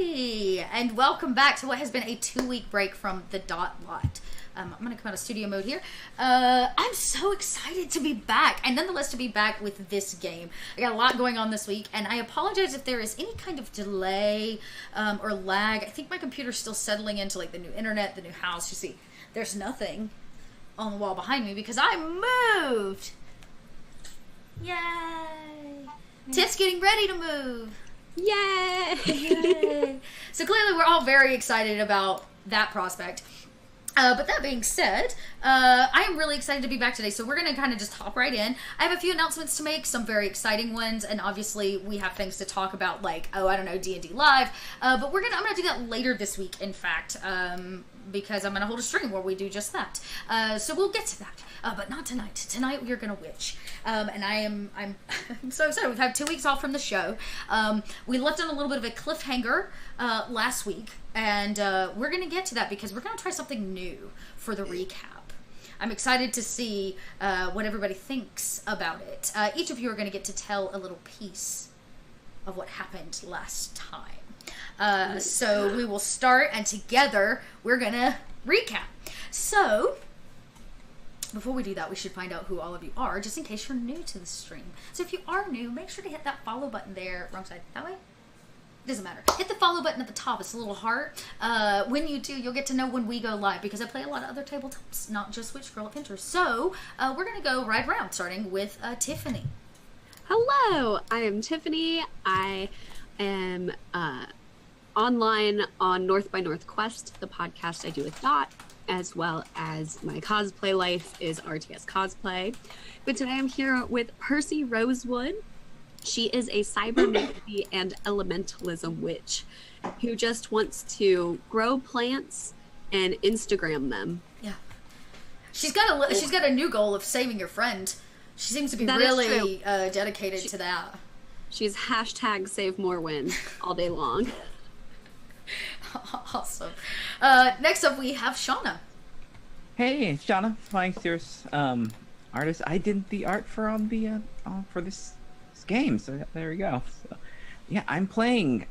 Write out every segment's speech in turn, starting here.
Hi, and welcome back to what has been a 2-week break from the Dot Lot. I'm going to come out of studio mode here. I'm so excited to be back, and nonetheless to be back with this game. I got a lot going on this week, and I apologize if there is any kind of delay or lag. I think my computer's still settling into like the new internet, the new house. You see, there's nothing on the wall behind me because I moved. Yay! Tiff's getting ready to move. Yay! Yay! So clearly we're all very excited about that prospect. But that being said, I am really excited to be back today, so we're going to kind of just hop right in. I have a few announcements to make, some very exciting ones, and obviously we have things to talk about like, D&D Live, but I'm going to do that later this week, in fact, because I'm going to hold a stream where we do just that. So we'll get to that, but not tonight. Tonight we're going to witch, and I'm so excited. We've had 2 weeks off from the show. We left on a little bit of a cliffhanger last week, and we're going to get to that because we're going to try something new for the recap. I'm excited to see what everybody thinks about it. Each of you are going to get to tell a little piece of what happened last time. So we will start, and together we're going to recap. So before we do that, we should find out who all of you are, just in case you're new to the stream. So if you are new, make sure to hit that follow button there. Wrong side. That way? Doesn't matter. Hit the follow button at the top. It's a little heart. When you do, you'll get to know when we go live, because I play a lot of other tabletops, not just Witch Girl Adventures. So we're going to go right around, starting with Tiffany. Hello, I am Tiffany. I am online on North by Northquest, the podcast I do with Dot, as well as my cosplay life is RTS Cosplay. But today I'm here with Percy Rosewood. She is a cybermancy and elementalism witch who just wants to grow plants and Instagram them. Yeah, she's got a new goal of saving your friend. She seems to be really dedicated to that. She's hashtag save more win all day long. Awesome. Next up we have Shauna. Hey, it's Shauna, Flying Sears artist. I did the art for for this game, so there we go. So, yeah, I'm playing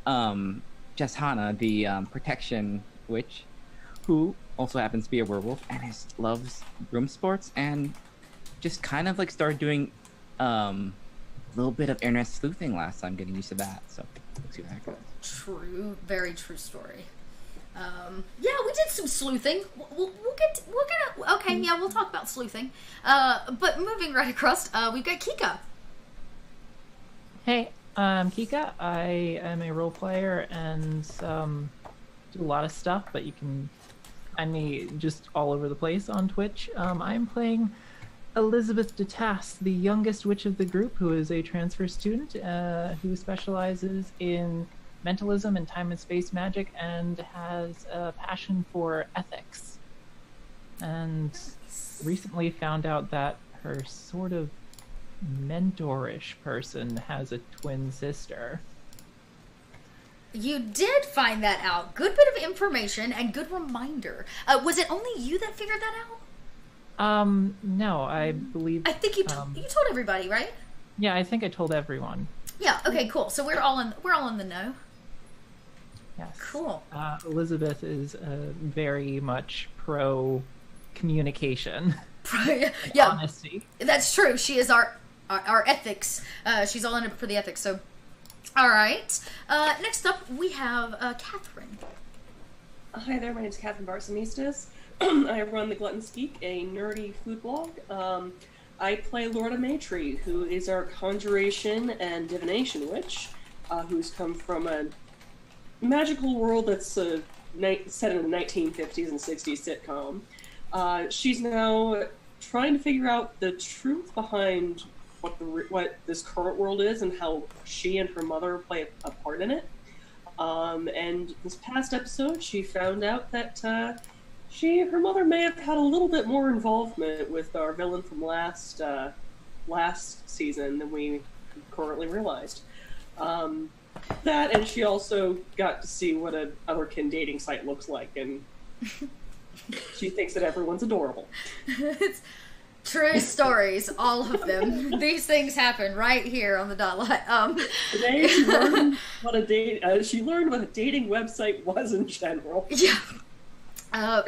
Jess Hana, the protection witch, who also happens to be a werewolf and loves broom sports, and just kind of like started doing a little bit of internet sleuthing last time, getting used to that. So let's see how that goes. True, very true story. Yeah, we did some sleuthing. We'll talk about sleuthing. But moving right across, we've got Kika. Hey, I'm Kika. I am a role player and do a lot of stuff, but you can find me just all over the place on Twitch. I'm playing Elizabeth DeTass, the youngest witch of the group, who is a transfer student who specializes in mentalism and time and space magic and has a passion for ethics. And recently found out that her sort of mentorish person has a twin sister. You did find that out. Good bit of information and good reminder. Was it only you that figured that out? No, I believe... I think you told everybody, right? Yeah, I think I told everyone. Yeah, okay, cool. So we're all in the know. Yes. Cool. Elizabeth is very much pro communication. Yeah. Honesty. That's true. She is our ethics. She's all in it for the ethics. So, all right. Next up, we have Catherine. Hi there. My name is Catherine Barsonistas. I run the Glutton Speak, a nerdy food blog. I play Lorda Maytree, who is our conjuration and divination witch, who's come from a magical world that's set in the 1950s and 60s sitcom. She's now trying to figure out the truth behind what this current world is and how she and her mother play a part in it. And this past episode, she found out that her mother may have had a little bit more involvement with our villain from last season than we currently realized. That, and she also got to see what an otherkin dating site looks like, and she thinks that everyone's adorable. True stories, all of them. These things happen right here on the dotlight. Today she learned what a she learned what a dating website was in general. Yeah.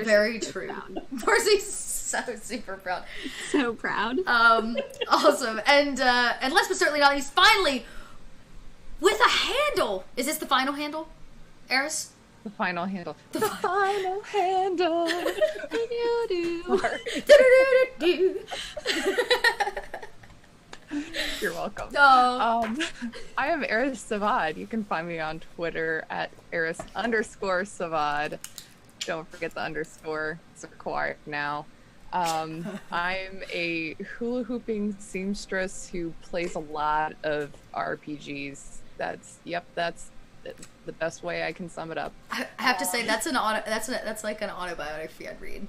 Very true. Marcy's so super proud. So proud. Awesome. And last but certainly not least, finally, with a handle. Is this the final handle, Eris? The final handle. The final handle. You're welcome. Oh. I am Eris Savad. You can find me on Twitter at Eris_Savad. Don't forget the underscore. It's required now. I'm a hula hooping seamstress who plays a lot of RPGs. That's the best way I can sum it up. I have to say that's like an autobiography I'd read.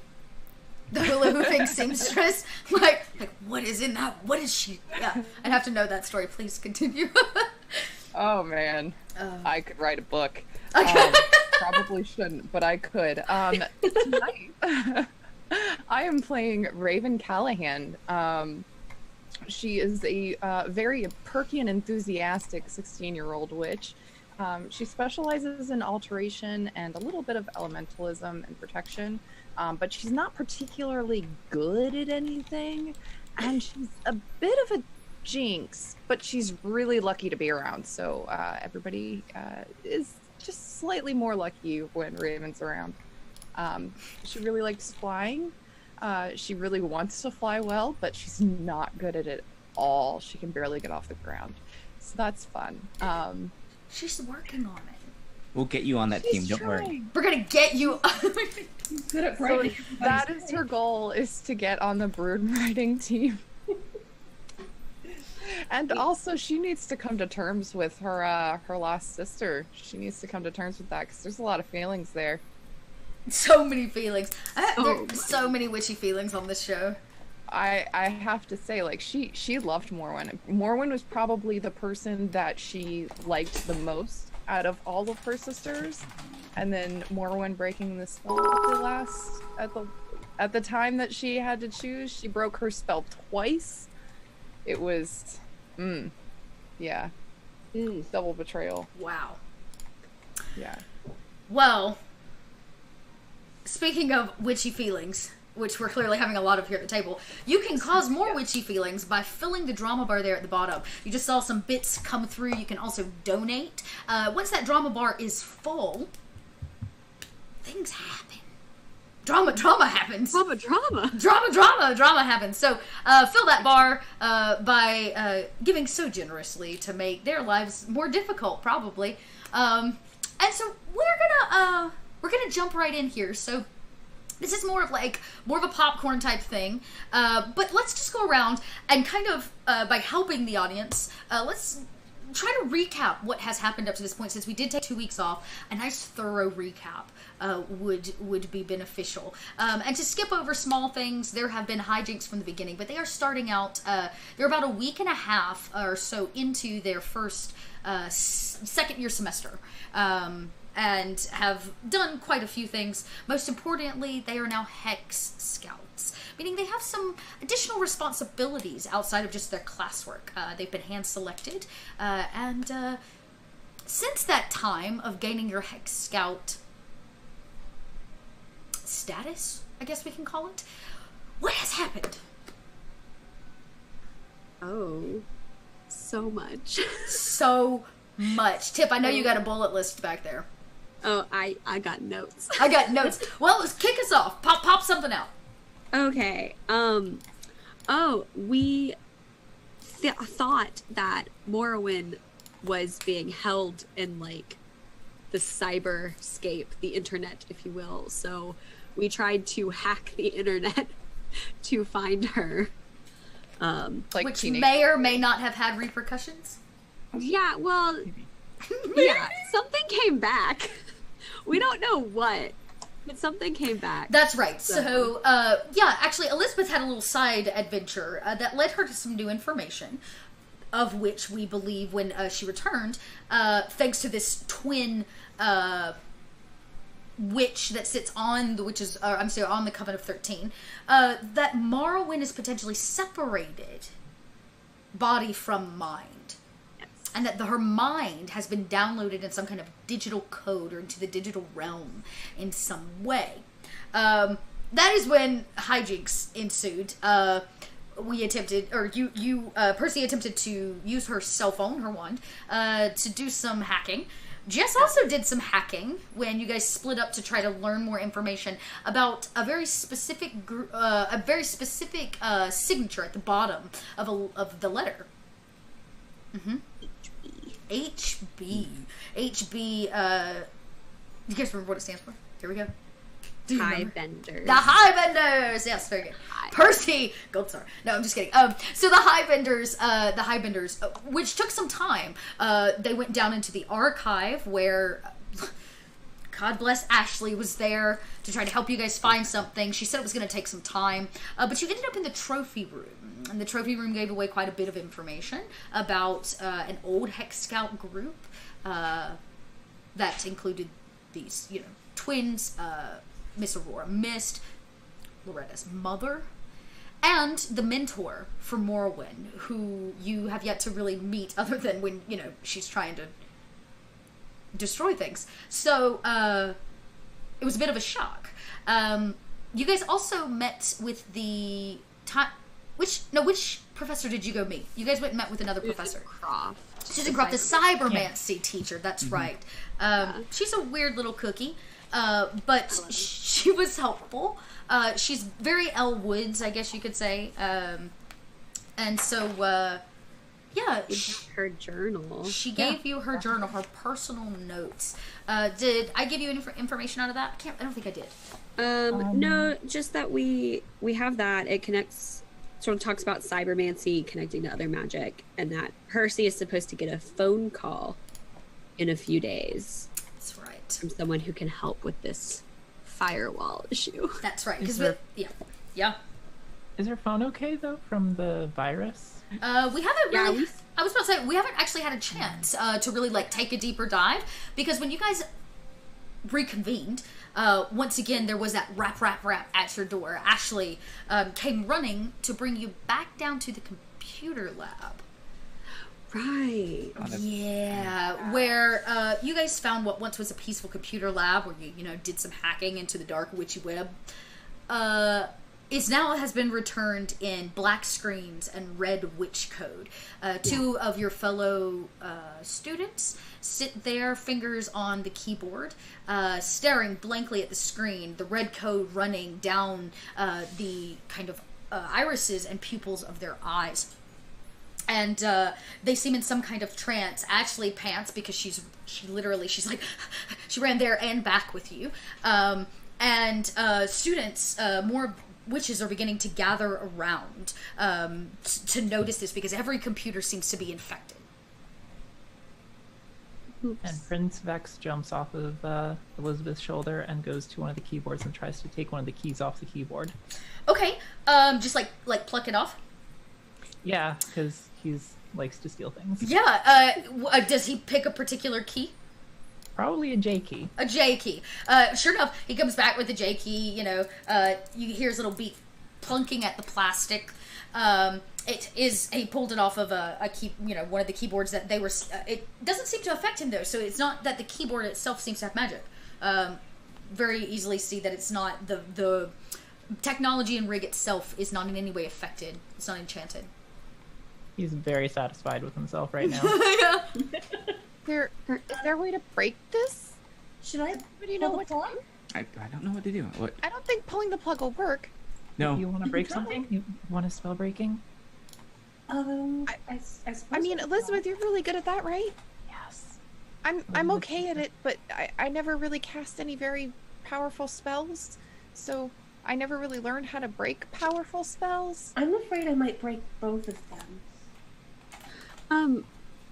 The hula hooping seamstress. Like what is in that? What is she? Yeah, I'd have to know that story. Please continue. Oh man, I could write a book. Okay. Probably shouldn't, but I could. Tonight, I am playing Raven Callahan. She is a very perky and enthusiastic 16-year-old witch. She specializes in alteration and a little bit of elementalism and protection, but she's not particularly good at anything, and she's a bit of a jinx, but she's really lucky to be around, so everybody is just slightly more lucky when Raven's around. She really likes flying. She really wants to fly well, but she's not good at it all. She can barely get off the ground, so that's fun. She's working on it. We'll get you on that team. Don't worry. We're gonna get you. Good at So writing. that is her goal, is to get on the brood writing team. And also, she needs to come to terms with her lost sister. She needs to come to terms with that, because there's a lot of feelings there. So many feelings. There's so many witchy feelings on this show. I have to say, like, she loved Morwen. Morwen was probably the person that she liked the most out of all of her sisters. And then Morwen breaking the spell at the time that she had to choose, she broke her spell twice. It was, yeah. Double betrayal. Wow. Yeah. Well, speaking of witchy feelings, which we're clearly having a lot of here at the table, you can cause more witchy feelings by filling the drama bar there at the bottom. You just saw some bits come through. You can also donate. Once that drama bar is full, things happen. Drama happens. Drama happens. So fill that bar by giving so generously to make their lives more difficult, probably. And so we're gonna jump right in here. So this is more of a popcorn type thing, but let's just go around and kind of by helping the audience, let's try to recap what has happened up to this point. Since we did take 2 weeks off, a nice thorough recap would be beneficial. And to skip over small things, there have been hijinks from the beginning, but they are starting out. They're about a week and a half or so into their first second year semester. And have done quite a few things. Most importantly, they are now Hex Scouts, meaning they have some additional responsibilities outside of just their classwork. They've been hand-selected, and since that time of gaining your Hex Scout status, I guess we can call it, what has happened? Oh, so much. So much. Tip, I know you got a bullet list back there. Oh, I got notes. I got notes. Well, let's kick us off. Pop something out. Okay. We thought that Morrowind was being held in the cyberscape, the internet, if you will. So we tried to hack the internet to find her. Which may or may not have had repercussions. Yeah, well, yeah, something came back. We don't know what, but something came back. That's right. So yeah, actually, Elizabeth had a little side adventure that led her to some new information, of which we believe when she returned, thanks to this twin witch that sits on the witches, I'm sorry, on the Coven of 13, that Morrowind is potentially separated body from mind. Yes. And that her mind has been downloaded in some kind of digital code or into the digital realm in some way. That is when hijinks ensued. We attempted, or Percy attempted to use her cell phone, her wand, to do some hacking. Jess also did some hacking when you guys split up to try to learn more information about a very specific signature at the bottom of the letter. Mm-hmm. HB. HB. You guys remember what it stands for? Here we go. High benders. The High Benders! Yes, very good. Percy! Gold star. No, I'm just kidding. So the High Benders, which took some time, they went down into the archive where, God bless Ashley, was there to try to help you guys find something. She said it was going to take some time, but you ended up in the trophy room. And the trophy room gave away quite a bit of information about an old Hex Scout group that included these, twins, Miss Aurora Mist, Loretta's mother, and the mentor for Morrowind, who you have yet to really meet other than when, she's trying to destroy things. So, it was a bit of a shock. You guys also met with the... Which professor did you go meet? You guys went and met with another professor. Susan Croft, the cybermancy teacher, that's right. She's a weird little cookie. But she was helpful. She's very Elle Woods, I guess you could say. And so, her journal. She gave you her journal, her personal notes. Did I give you any information out of that? I don't think I did. No, just that we have that. It connects, sort of talks about cybermancy connecting to other magic, and that Percy is supposed to get a phone call in a few days. That's right. From someone who can help with this firewall issue. That's right. Is her phone okay though from the virus? We haven't really. I was about to say we haven't actually had a chance to really take a deeper dive, because when you guys reconvened, once again there was that rap at your door. Ashley came running to bring you back down to the computer lab. Right. Yeah, where you guys found what once was a peaceful computer lab where you did some hacking into the dark witchy web. Is now has been returned in black screens and red witch code. Two of your fellow students sit there, fingers on the keyboard, staring blankly at the screen, the red code running down the kind of irises and pupils of their eyes. And they seem in some kind of trance. Ashley pants because she like she ran there and back with you. And students, more witches are beginning to gather around to notice this, because every computer seems to be infected. Oops. And Prince Vex jumps off of Elizabeth's shoulder and goes to one of the keyboards and tries to take one of the keys off the keyboard. Okay, just like pluck it off. Yeah, because he likes to steal things. Yeah. Does he pick a particular key? Probably a J key. A J key. Sure enough, he comes back with a J key. You hear his little beat plunking at the plastic. He pulled it off of a key, one of the keyboards that they were. It doesn't seem to affect him though, so it's not that the keyboard itself seems to have magic. Very easily see that it's not the technology and rig itself is not in any way affected. It's not enchanted. He's very satisfied with himself right now. Yeah. Is there a way to break this? Should I? What do you know pull what the to plug? do? I don't know what to do. What? I don't think pulling the plug will work. No. You want to break try. something? You want to spell breaking? I suppose. I mean, Elizabeth, you're really good at that, right? Yes. I'm okay at it, but I never really cast any very powerful spells, so I never really learned how to break powerful spells. I'm afraid I might break both of them.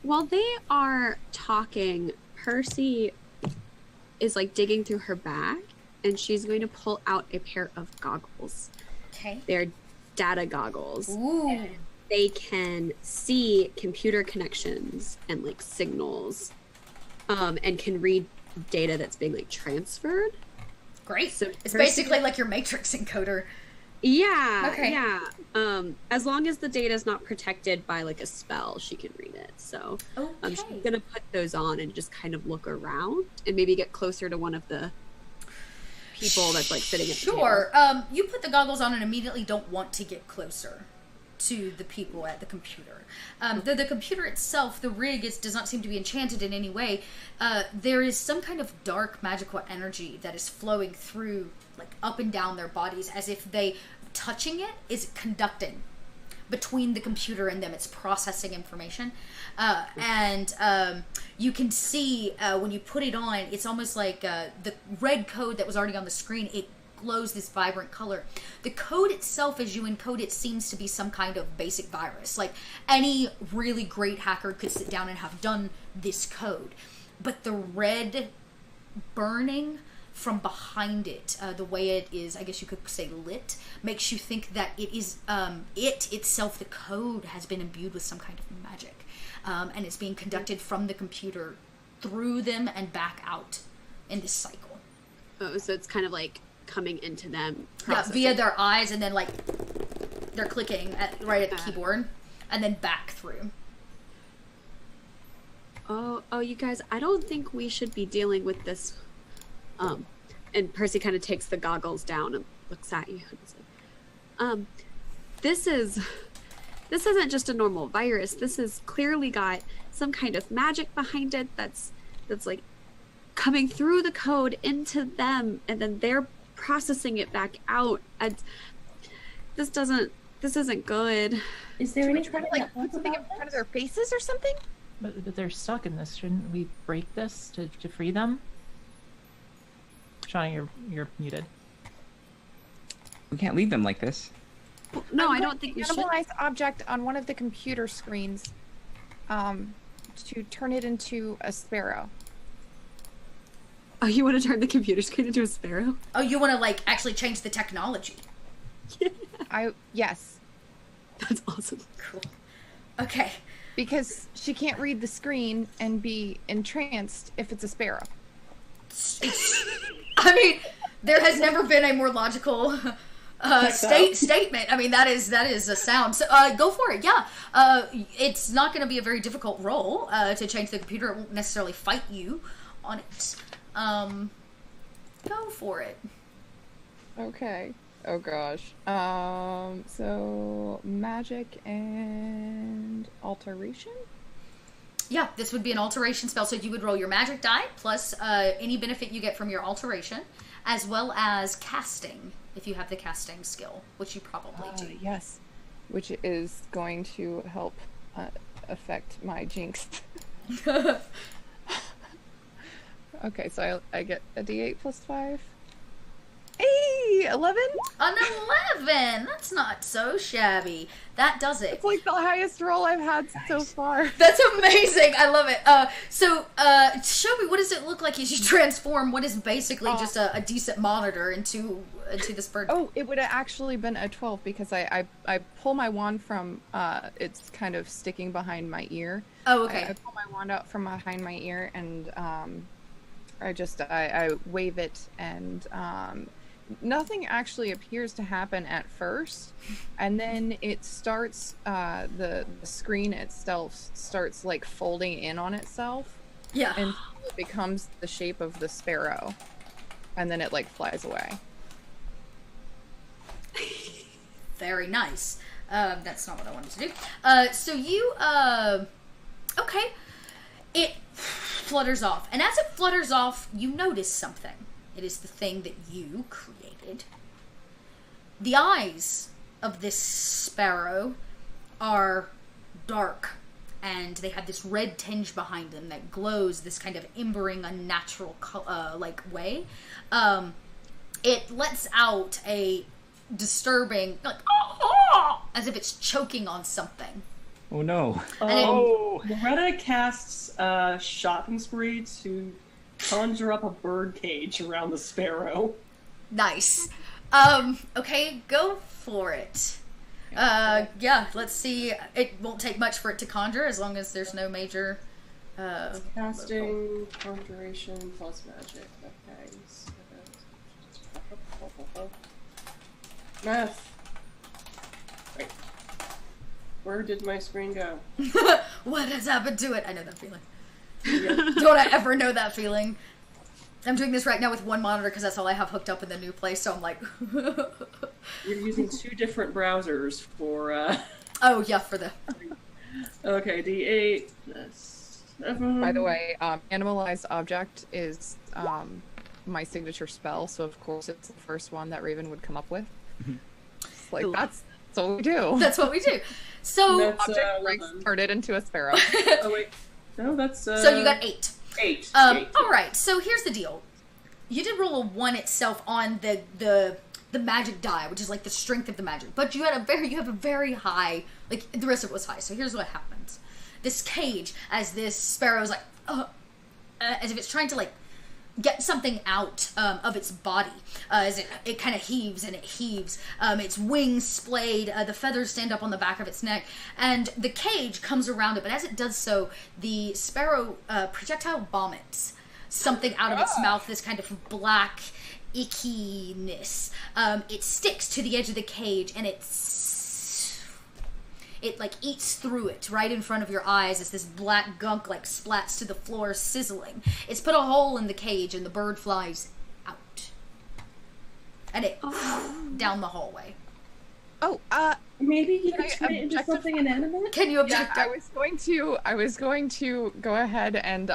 While they are talking, Percy is digging through her bag, and she's going to pull out a pair of goggles. Okay. They're data goggles. Ooh. They can see computer connections and signals, and can read data that's being transferred. Great. So it's Percy basically like your matrix encoder. Yeah. Okay. Yeah. As long as the data is not protected by like a spell, she can read it. So Okay. she's gonna put those on and just kind of look around and maybe get closer to one of the people that's like sitting at the table. Sure. You put the goggles on and immediately don't want to get closer to the people at the computer. The computer itself, the rig, does not seem to be enchanted in any way. There is some kind of dark magical energy that is flowing through, like up and down their bodies, as if touching it is conducting between the computer and them. It's processing information. And you can see when you put it on, it's almost like the red code that was already on the screen, it glows this vibrant color. The code itself, as you encode it, seems to be some kind of basic virus. Like any really great hacker could sit down and have done this code. But the red burning from behind it, the way it is, I guess you could say lit, makes you think that it is it itself, the code, has been imbued with some kind of magic. And it's being conducted from the computer through them and back out in this cycle. Oh, so it's kind of like coming into them. Yeah, via their eyes, and then like they're clicking right at the keyboard, and then back through. Oh, you guys, I don't think we should be dealing with this. And Percy kind of takes the goggles down and looks at you and says, this isn't just a normal virus. This has clearly got some kind of magic behind it that's like coming through the code into them, and then they're processing it back out. And this isn't good. Is there any Try to like put something in front of their faces or something? But they're stuck in this. Shouldn't we break this to free them? Shauna, you're muted. We can't leave them like this. No, I don't think we should. Animalize object on one of the computer screens to turn it into a sparrow. Oh, you want to turn the computer screen into a sparrow? Oh, you want to like actually change the technology? Yes. That's awesome. Cool. Okay. Because she can't read the screen and be entranced if it's a sparrow. I mean, there has never been a more logical statement. I mean, that is a sound. So go for it. Yeah. It's not going to be a very difficult role to change the computer. It won't necessarily fight you on it. Go for it. Okay. Oh gosh. So magic and alteration? Yeah, this would be an alteration spell. So you would roll your magic die plus any benefit you get from your alteration, as well as casting, if you have the casting skill, which you probably do. Yes. Which is going to help affect my jinx. Okay, so I get a d8 plus 5. Hey, 11? An 11! That's not so shabby. That does it. It's like the highest roll I've had so far. That's amazing. I love it. So show me, what does it look like as you transform what is basically just a decent monitor into this bird? Oh, it would have actually been a 12 because I pull my wand from, it's kind of sticking behind my ear. Oh, okay. I pull my wand out from behind my ear and I wave it and nothing actually appears to happen at first, and then it starts the screen itself starts like folding in on itself. Yeah. And it becomes the shape of the sparrow, and then it like flies away. Very nice. That's not what I wanted to do. So you okay. It flutters off, and as it flutters off, you notice something. It is the thing that you created. The eyes of this sparrow are dark, and they have this red tinge behind them that glows this kind of embering, unnatural like way. It lets out a disturbing, like, as if it's choking on something. Oh no. Loretta casts shopping spree to conjure up a bird cage around the sparrow. Nice. Okay, go for it. Yeah, let's see. It won't take much for it to conjure as long as there's no major Casting, conjuration, plus magic. Okay. Math. Right. Where did my screen go? What has happened to it? I know that feeling. Yeah. Don't I ever know that feeling? I'm doing this right now with one monitor because that's all I have hooked up in the new place, so I'm like... You're using 2 different browsers for, Oh, yeah, for the... Okay, D8, that's 7. By the way, animalized object is my signature spell, so of course it's the first one that Raven would come up with. It's like, that's what we do. That's what we do. So... That's, Object ranks turn it into a sparrow. Oh, wait. No, that's, So you got 8. 8. 8. All right. So here's the deal. You did roll a 1 itself on the magic die, which is like the strength of the magic. But you have a very high, like the rest of it was high. So here's what happens: this cage, as this sparrow is like, as if it's trying to like get something out of its body, as it kind of heaves and it heaves. Its wings splayed, the feathers stand up on the back of its neck, and the cage comes around it. But as it does so, the sparrow projectile vomits something out of its mouth, this kind of black ickiness. It sticks to the edge of the cage, and it like eats through it right in front of your eyes as this black gunk like splats to the floor, sizzling. It's put a hole in the cage, and the bird flies out, and it down the hallway. Oh, Maybe you Can could I turn it into objectify- something inanimate? Can you object? I was going to go ahead and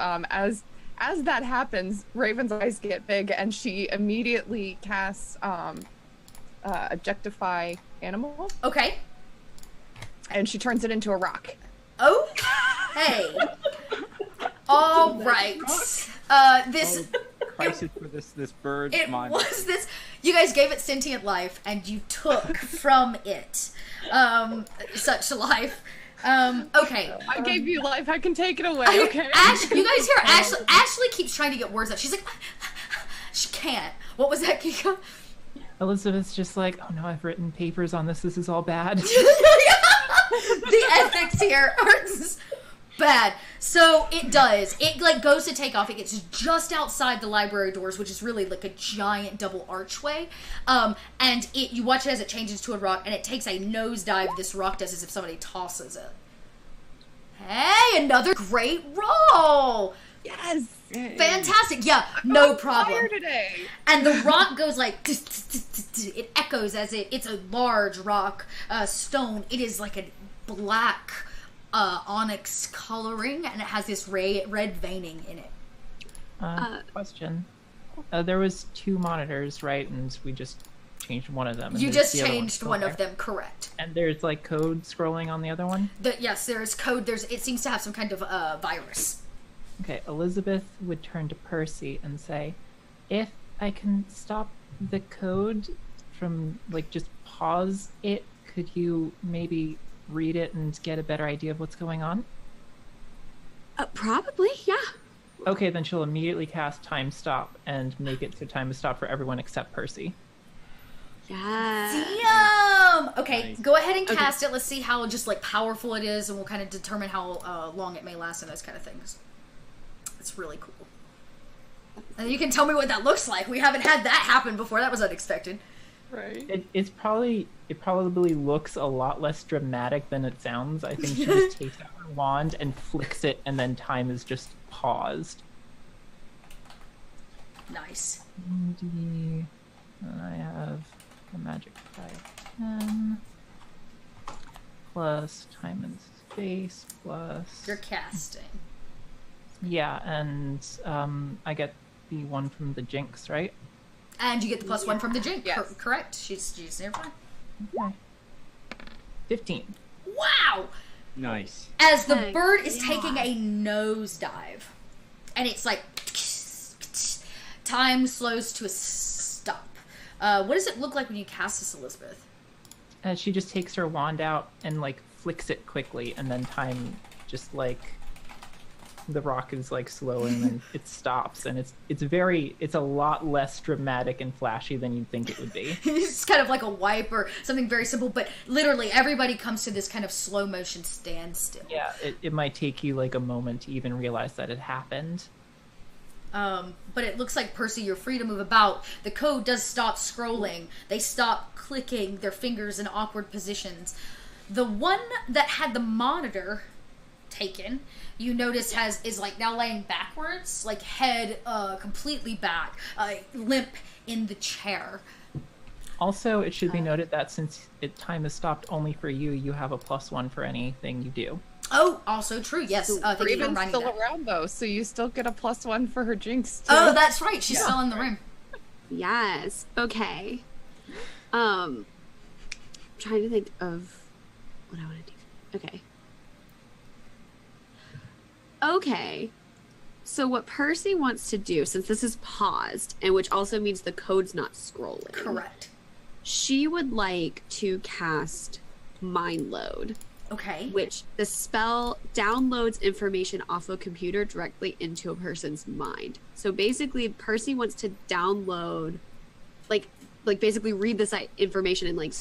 as that happens, Raven's eyes get big and she immediately casts objectify animal, Okay. and she turns it into a rock. Oh, hey. All right. This Crisis for this bird. it mind. was this. You guys gave it sentient life, and you took from it such life. Okay. I gave you life, I can take it away, okay? Ash, you guys hear Ashley? Ashley keeps trying to get words out. She's like, she can't. What was that, Kika? Elizabeth's just like, oh no, I've written papers on this. This is all bad. The ethics here are bad. So it does. It like goes to take off. It gets just outside the library doors, which is really like a giant double archway. And you watch it as it changes to a rock, and it takes a nosedive. This rock does as if somebody tosses it. Hey, another great roll. Yes! Fantastic. Yeah, no problem. Fire today! And the rock goes like, it echoes as it's a large rock, stone. It is like a black onyx coloring, and it has this red veining in it. Question. There was 2 monitors, right? And we just changed one of them. and You there's just the other one changed still one there. of them, correct. And there's like code scrolling on the other one? Yes, there's code. It seems to have some kind of virus. Okay, Elizabeth would turn to Percy and say, if I can stop the code from, like, just pause it, could you maybe read it and get a better idea of what's going on? Probably, yeah. Okay, then she'll immediately cast time stop and make it so time is stopped for everyone except Percy. Yeah. Damn! Okay, Nice. go ahead and cast it. Let's see how just like powerful it is, and we'll kind of determine how long it may last and those kind of things. It's really cool. And you can tell me what that looks like. We haven't had that happen before. That was unexpected. Right. It probably looks a lot less dramatic than it sounds. I think she just takes out her wand and flicks it, and then time is just paused. Nice. And I have a magic 510 plus time and space plus You're casting. yeah, and I get the one from the Jinx, right? And you get the +1 from the Jink. Yes. Correct. She's nearby. Okay. 15. Wow! Nice. As the Heck bird is yeah. taking a nosedive, and it's like time slows to a stop. What does it look like when you cast this, Elizabeth? She just takes her wand out and like flicks it quickly, and then time just like the rock is like slow, and then it stops, and it's a lot less dramatic and flashy than you'd think it would be. It's kind of like a wipe or something very simple, but literally everybody comes to this kind of slow motion standstill. Yeah, it might take you like a moment to even realize that it happened. But it looks like, Percy, you're free to move about. The code does stop scrolling. They stop clicking their fingers in awkward positions. The one that had the monitor taken, you notice is like now laying backwards, like head completely back, limp in the chair. Also, it should be noted that since time is stopped only for you, you have a +1 for anything you do. Oh, also true. Yes, thank you for Raven's reminding still that. around though, so you still get a +1 for her jinx too. Oh, that's right. She's still in the room. Yes. Okay. Trying to think of what I want to do. Okay. Okay. So what Percy wants to do, since this is paused, and which also means the code's not scrolling. Correct. She would like to cast Mind Load. Okay. Which the spell downloads information off a computer directly into a person's mind. So basically, Percy wants to download, like basically read this information and like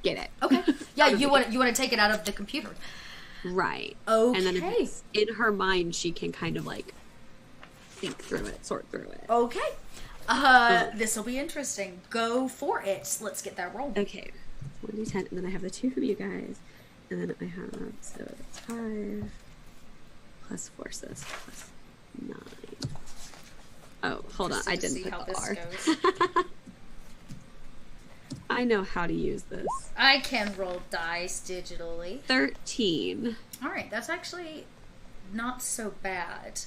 get it. Okay. Yeah, you want to take it out of the computer. Right. Okay. And then if it's in her mind, she can kind of like think through it, sort through it. Okay. This will be interesting. Go for it. Let's get that roll. Okay. 1d10, and then I have the 2 from you guys. And then I have, so it's 5 plus 4, so that's plus 9. Oh, hold on. I didn't put the R. Goes. I know how to use this. I can roll dice digitally. 13. All right, that's actually not so bad.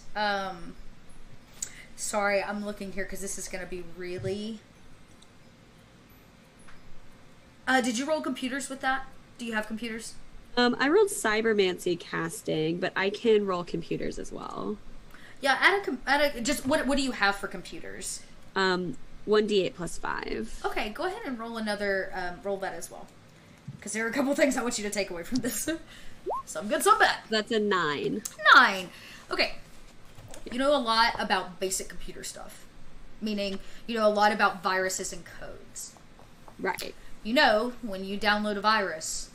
Sorry, I'm looking here because this is going to be really... did you roll computers with that? Do you have computers? I rolled cybermancy casting, but I can roll computers as well. Yeah, just what do you have for computers? 1d8 plus 5. Okay, go ahead and roll another, roll that as well. Because there are a couple things I want you to take away from this. Some good, some bad. That's a 9. 9. Okay. You know a lot about basic computer stuff. Meaning, you know a lot about viruses and codes. Right. You know, when you download a virus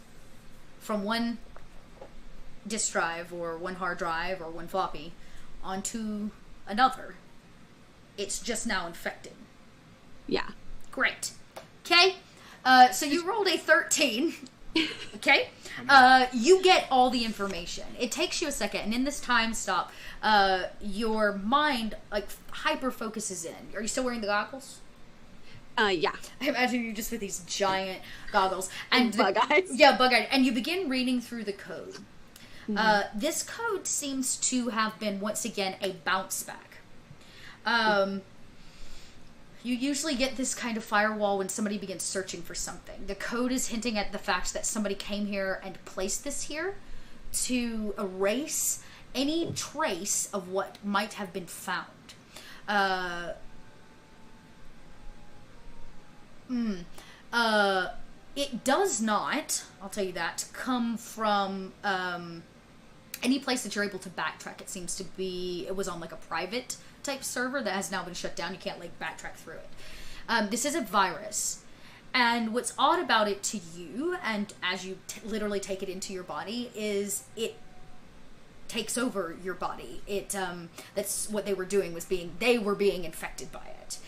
from one disk drive or one hard drive or one floppy onto another, it's just now infected. Yeah. Great. Okay. So you rolled a 13. Okay. You get all the information. It takes you a second, and in this time stop, your mind like hyper focuses in. Are you still wearing the goggles? Yeah. I imagine you just with these giant goggles and bug eyes. Yeah, bug eyes. And you begin reading through the code. This code seems to have been once again a bounce back. You usually get this kind of firewall when somebody begins searching for something. The code is hinting at the fact that somebody came here and placed this here to erase any trace of what might have been found. It does not, I'll tell you that, come from any place that you're able to backtrack. It seems to be, it was on like a private type server that has now been shut down. You can't like backtrack through it. This is a virus. And what's odd about it to you, and as you literally take it into your body, is it takes over your body. It that's what they were doing, was they were being infected by it.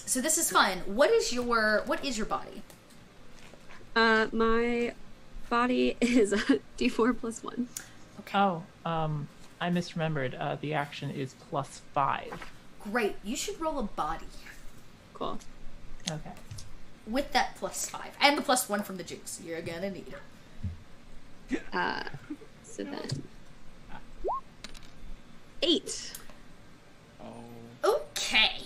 So this is fun. What is your body? My body is a d4 plus 1. Okay. Oh, I misremembered. The action is +5. Great. You should roll a body Cool. Okay. with that +5 and the +1 from the juice. You're gonna need. So then 8. Okay.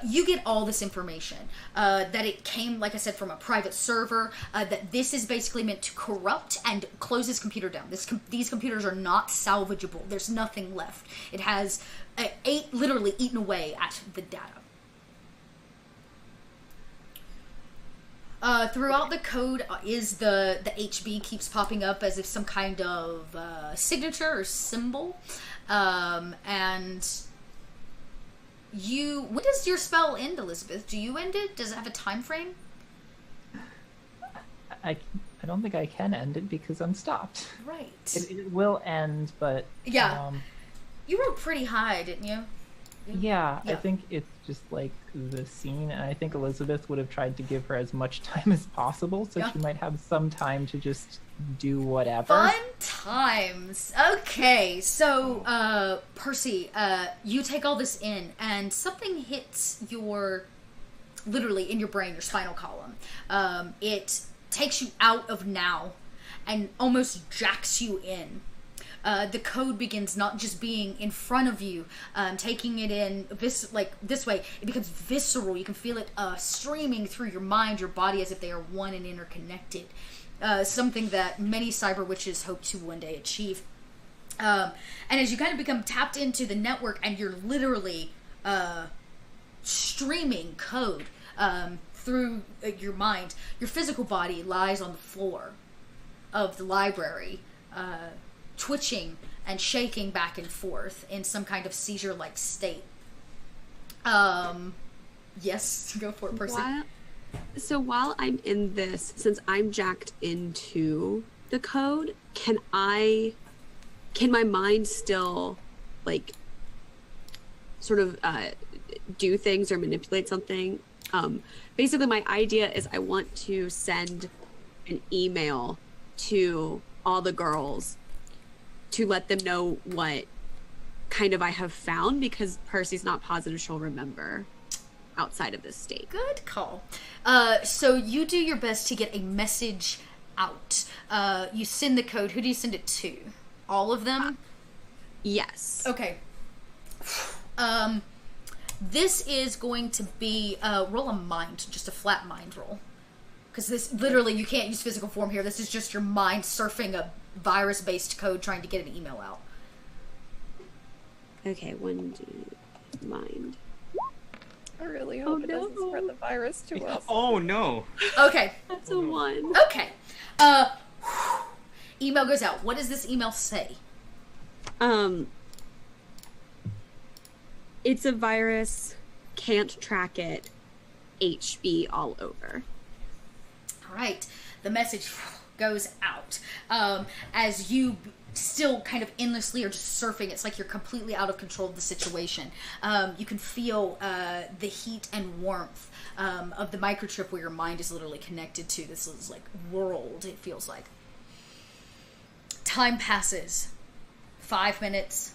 You get all this information. That it came, like I said, from a private server. That this is basically meant to corrupt and close his computer down. These computers are not salvageable. There's nothing left. It has literally eaten away at the data. Throughout the code is the HB keeps popping up as if some kind of signature or symbol. And when does your spell end, Elizabeth? Do you end it? Does it have a time frame? I don't think I can end it because I'm stopped. Right. It will end, but Yeah. You rolled pretty high, didn't you? Yeah, I Yeah. think it's just like the scene, and I think Elizabeth would have tried to give her as much time as possible, so Yeah. she might have some time to just do whatever. Fun times. Okay, so Percy, you take all this in, and something hits literally in your brain, your spinal column. It takes you out of now, and almost jacks you in. The code begins not just being in front of you, taking it in this way. It becomes visceral. You can feel it streaming through your mind, your body, as if they are one and interconnected. Something that many cyber witches hope to one day achieve. And as you kind of become tapped into the network, and you're literally streaming code through your mind, your physical body lies on the floor of the library, twitching and shaking back and forth in some kind of seizure-like state. Yes, go for it, Percy. While I'm in this, since I'm jacked into the code, can my mind still, like, sort of do things or manipulate something? Basically, my idea is I want to send an email to all the girls to let them know what kind of I have found, because Percy's not positive she'll remember outside of this state. Good call. So you do your best to get a message out. You send the code. Who do you send it to? All of them? Yes. Okay. This is going to be roll a mind, just a flat mind roll. Because this, literally, you can't use physical form here. This is just your mind surfing a virus-based code trying to get an email out. Okay, mind. I really hope it doesn't no. spread the virus to us. Oh no. Okay. That's a 1. Okay. Email goes out. What does this email say? It's a virus, can't track it, HB all over. All right. The message goes out. As you still kind of endlessly are just surfing, it's like you're completely out of control of the situation. You can feel the heat and warmth of the microchip where your mind is literally connected to. This is like world, it feels like. Time passes. 5 minutes,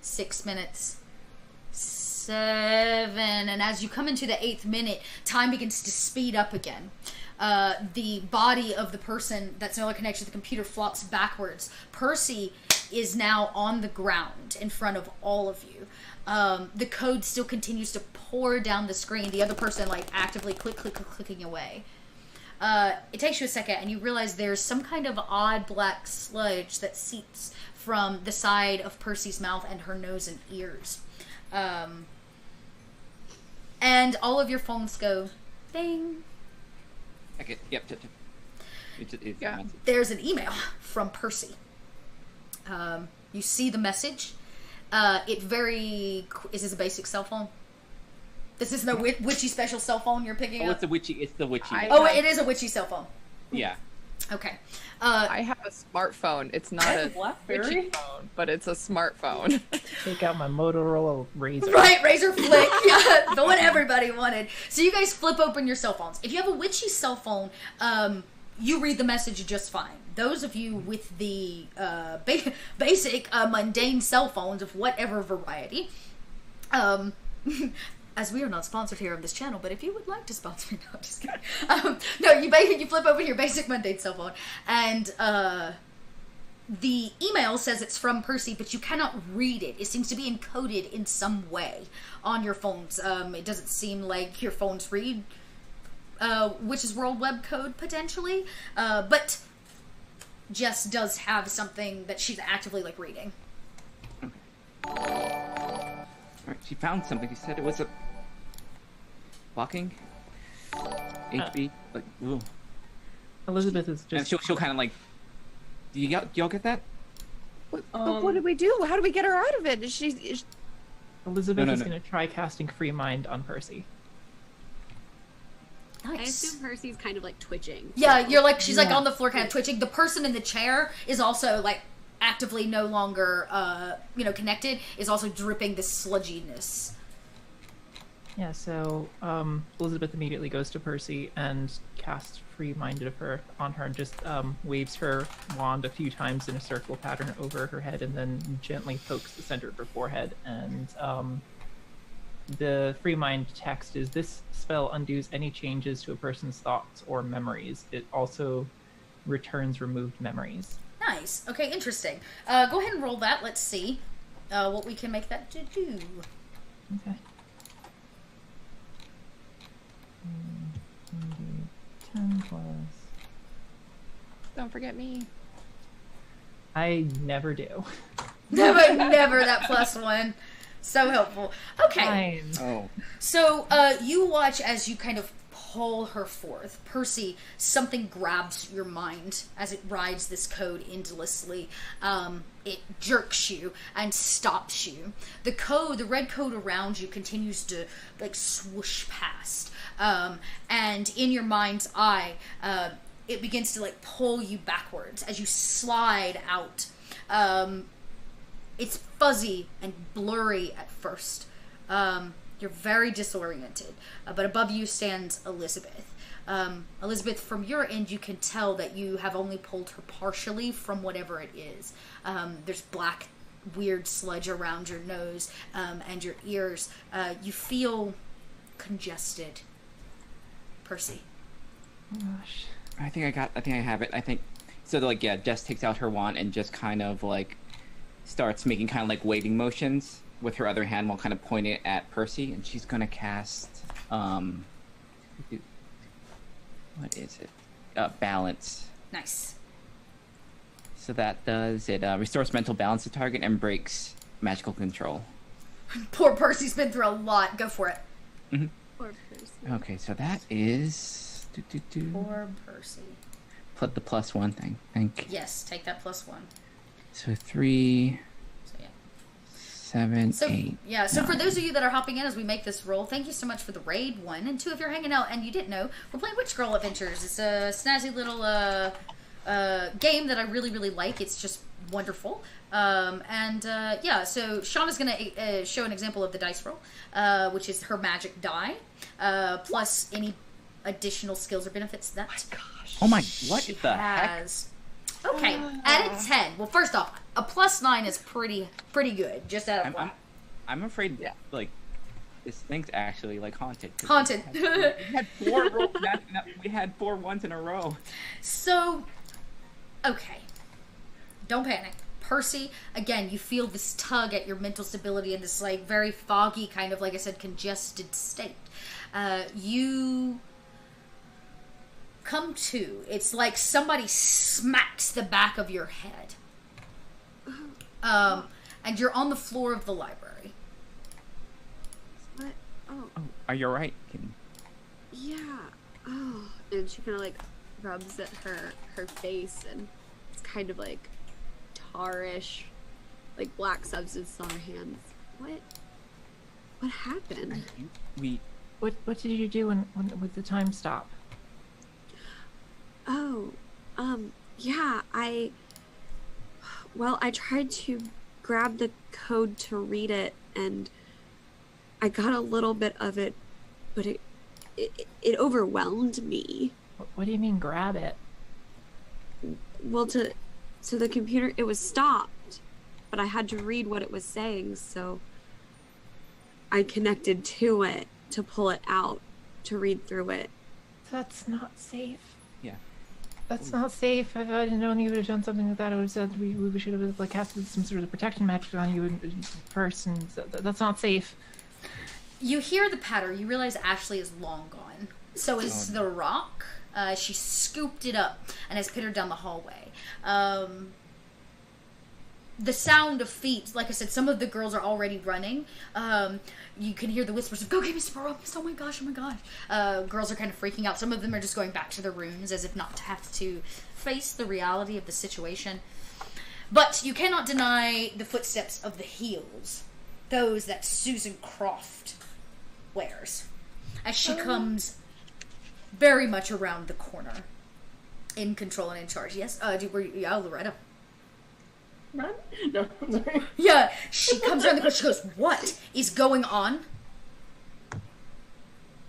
6 minutes, 7, and as you come into the 8th minute, time begins to speed up again. The body of the person that's no longer connected to the computer flops backwards. Percy is now on the ground in front of all of you. The code still continues to pour down the screen. The other person, like, actively clicking away. It takes you a second, and you realize there's some kind of odd black sludge that seeps from the side of Percy's mouth and her nose and ears. And all of your phones go ding. Okay. Yep. It's Yeah. There's an email from Percy. You see the message. Is this a basic cell phone? This is no witchy special cell phone you're picking Oh, up? it's the witchy. It's the witchy. It is a witchy cell phone. Yeah. Okay. I have a smartphone. It's not a Blackberry? witchy phone, but it's a smartphone. Take out my Motorola Razr. Right, Razor Flick. Yeah, the one everybody wanted. So you guys flip open your cell phones. If you have a witchy cell phone, you read the message just fine. Those of you with the basic, mundane cell phones of whatever variety, as we are not sponsored here on this channel, but if you would like to sponsor me, no, I'm just kidding. No, you flip open your basic mundane cell phone, and the email says it's from Percy, but you cannot read it. It seems to be encoded in some way on your phones. It doesn't seem like your phones read Witch's World web code, potentially, but Jess does have something that she's actively, like, reading. Alright, she found something. She said it was a walking HB. Like, ooh. Elizabeth is And just she'll kind of like. Do y'all get that? But what do we do? How do we get her out of it? Elizabeth No. is going to try casting Free Mind on Percy. I Nice. assume Percy's kind of like twitching. Yeah, you're like, she's like Yeah. on the floor kind of twitching. The person in the chair is also like actively no longer, connected, is also dripping this sludginess. Yeah, so Elizabeth immediately goes to Percy and casts Free-Minded on her and just waves her wand a few times in a circle pattern over her head and then gently pokes the center of her forehead. And the Free-Mind text is, this spell undoes any changes to a person's thoughts or memories. It also returns removed memories. Nice. Okay, interesting. Go ahead and roll that. Let's see what we can make that to do. Okay. 10 plus. Don't forget me. I never do. Never that +1. So helpful. Okay. Fine. Oh. So you watch as you kind of pull her forth. Percy, something grabs your mind as it rides this code endlessly. It jerks you and stops you. The red code around you continues to like swoosh past. And in your mind's eye, it begins to like pull you backwards as you slide out. It's fuzzy and blurry at first. You're very disoriented, but above you stands Elizabeth. Elizabeth, from your end, you can tell that you have only pulled her partially from whatever it is. There's black, weird sludge around your nose and your ears. You feel congested. Percy. Oh gosh. I think I have it. I think so. Like, yeah, Jess takes out her wand and just kind of like starts making kind of like waving motions with her other hand while kind of pointing it at Percy, and she's gonna cast what is it? Balance. Nice. So that does it. Restores mental balance to target and breaks magical control. Poor Percy's been through a lot. Go for it. Mm-hmm. Poor Percy. Okay, so that is Poor Percy. Put the +1 thing. Thank you. Yes, take that +1. So 3, So yeah. 7, 8. Yeah, so 9. for those of you that are hopping in as we make this roll, thank you so much for the raid, 1. And 2, if you're hanging out and you didn't know, we're playing Witch Girl Adventures. It's a snazzy little game that I really, really like. It's just wonderful. Yeah, so Shauna's going to show an example of the dice roll, which is her magic die, plus any additional skills or benefits that Oh my, what she the heck? has. Okay, at a 10. Well, first off, a +9 is pretty good, just out of I'm afraid, like, this thing's actually, like, haunted. Haunted. We had 4 ones in a row. So, okay. Don't panic. Percy, again, you feel this tug at your mental stability in this, like, very foggy kind of, like I said, congested state. You come to. It's like somebody smacks the back of your head. And you're on the floor of the library. What? Oh. Are you alright? Yeah. Oh. And she kind of like rubs at her face, and it's kind of like tarish, like black substance on her hands. What happened? What did you do when with the time stop? Oh, yeah, I tried to grab the code to read it, and I got a little bit of it, but it overwhelmed me. What do you mean grab it? Well, so the computer, it was stopped, but I had to read what it was saying, so I connected to it to pull it out, to read through it. That's not safe. Yeah. That's not safe. If I didn't know you would have done something like that, I would have said we should have like casted some sort of protection magic on you first, and that's not safe. You hear the patter. You realize Ashley is long gone. So is the rock. She scooped it up and has pittered down the hallway. The sound of feet, like I said, some of the girls are already running. You can hear the whispers of, go get Mr. Baromus, oh my gosh. Girls are kind of freaking out. Some of them are just going back to their rooms as if not to have to face the reality of the situation. But you cannot deny the footsteps of the heels, those that Susan Croft wears, as she comes very much around the corner, in control and in charge. Yes, Loretta. Run? No, I'm sorry. Yeah, she comes around the corner. She goes, "What is going on?"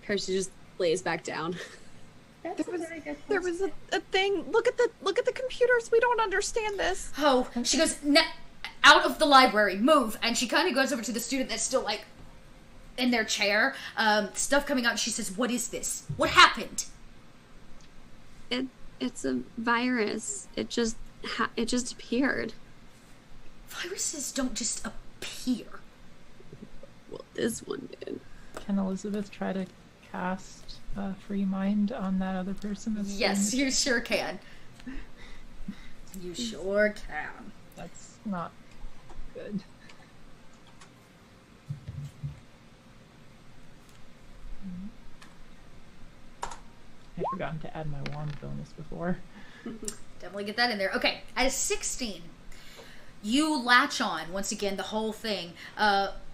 Percy just lays back down. There was a thing. Look at the computers. We don't understand this. Oh, she goes, "Out of the library, move!" And she kind of goes over to the student that's still like in their chair, stuff coming out. And she says, "What is this? What happened?" It's a virus. It just appeared. Viruses don't just appear. Well, this one did. Can Elizabeth try to cast free mind on that other person? Yes, you sure can. You sure can. That's not good. I'd forgotten to add my wand bonus before. Definitely get that in there. Okay, at a 16, you latch on, once again, the whole thing.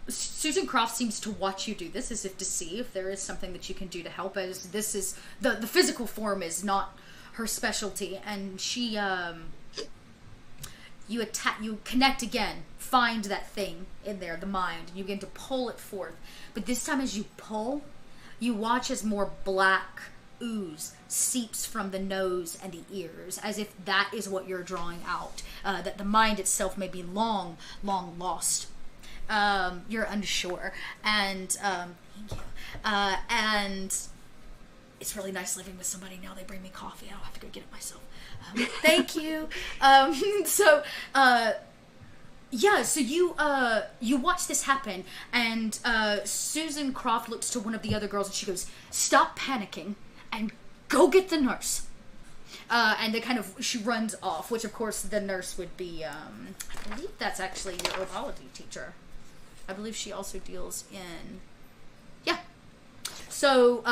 Susan Croft seems to watch you do this as if to see if there is something that you can do to help, as this is, the physical form is not her specialty, and she, you connect again, find that thing in there, the mind, and you begin to pull it forth. But this time as you pull, you watch as more black ooze seeps from the nose and the ears, as if that is what you're drawing out, that the mind itself may be long lost. You're unsure, and thank you. And it's really nice living with somebody now. They bring me coffee. I don't have to go get it myself. Thank you. Yeah, so you watch this happen, and Susan Croft looks to one of the other girls and she goes, "Stop panicking and go get the nurse." And she runs off, which of course the nurse would be, I believe that's actually your herbology teacher. I believe she also deals in, yeah. So,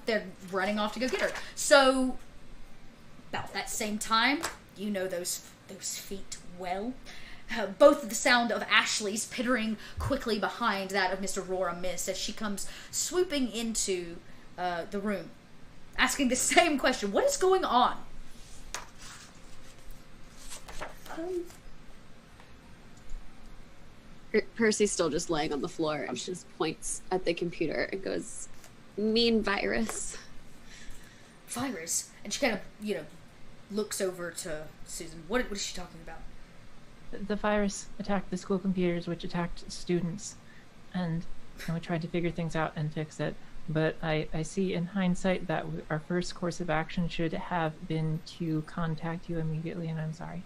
they're running off to go get her. So, about that same time, you know those feet well. Both the sound of Ashley's pittering quickly behind that of Miss Aurora Miss as she comes swooping into the room, asking the same question. What is going on? Percy's still just laying on the floor and she just points at the computer and goes, "Mean virus." Virus? And she kind of, looks over to Susan. What is she talking about? The virus attacked the school computers, which attacked students. And we tried to figure things out and fix it. But I see in hindsight that our first course of action should have been to contact you immediately, and I'm sorry.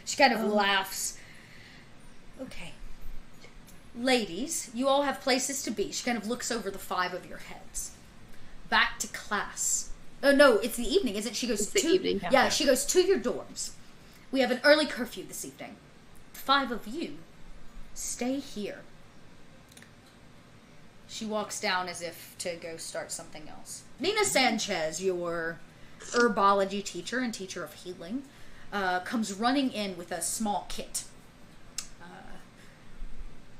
She kind of laughs. Okay. Ladies, you all have places to be. She kind of looks over the 5 of your heads. Back to class. Oh, no, it's the evening, isn't it? She goes it's the evening. Yeah, she goes to your dorms. We have an early curfew this evening. 5 of you stay here. She walks down as if to go start something else. Nina Sanchez, your herbology teacher and teacher of healing, comes running in with a small kit.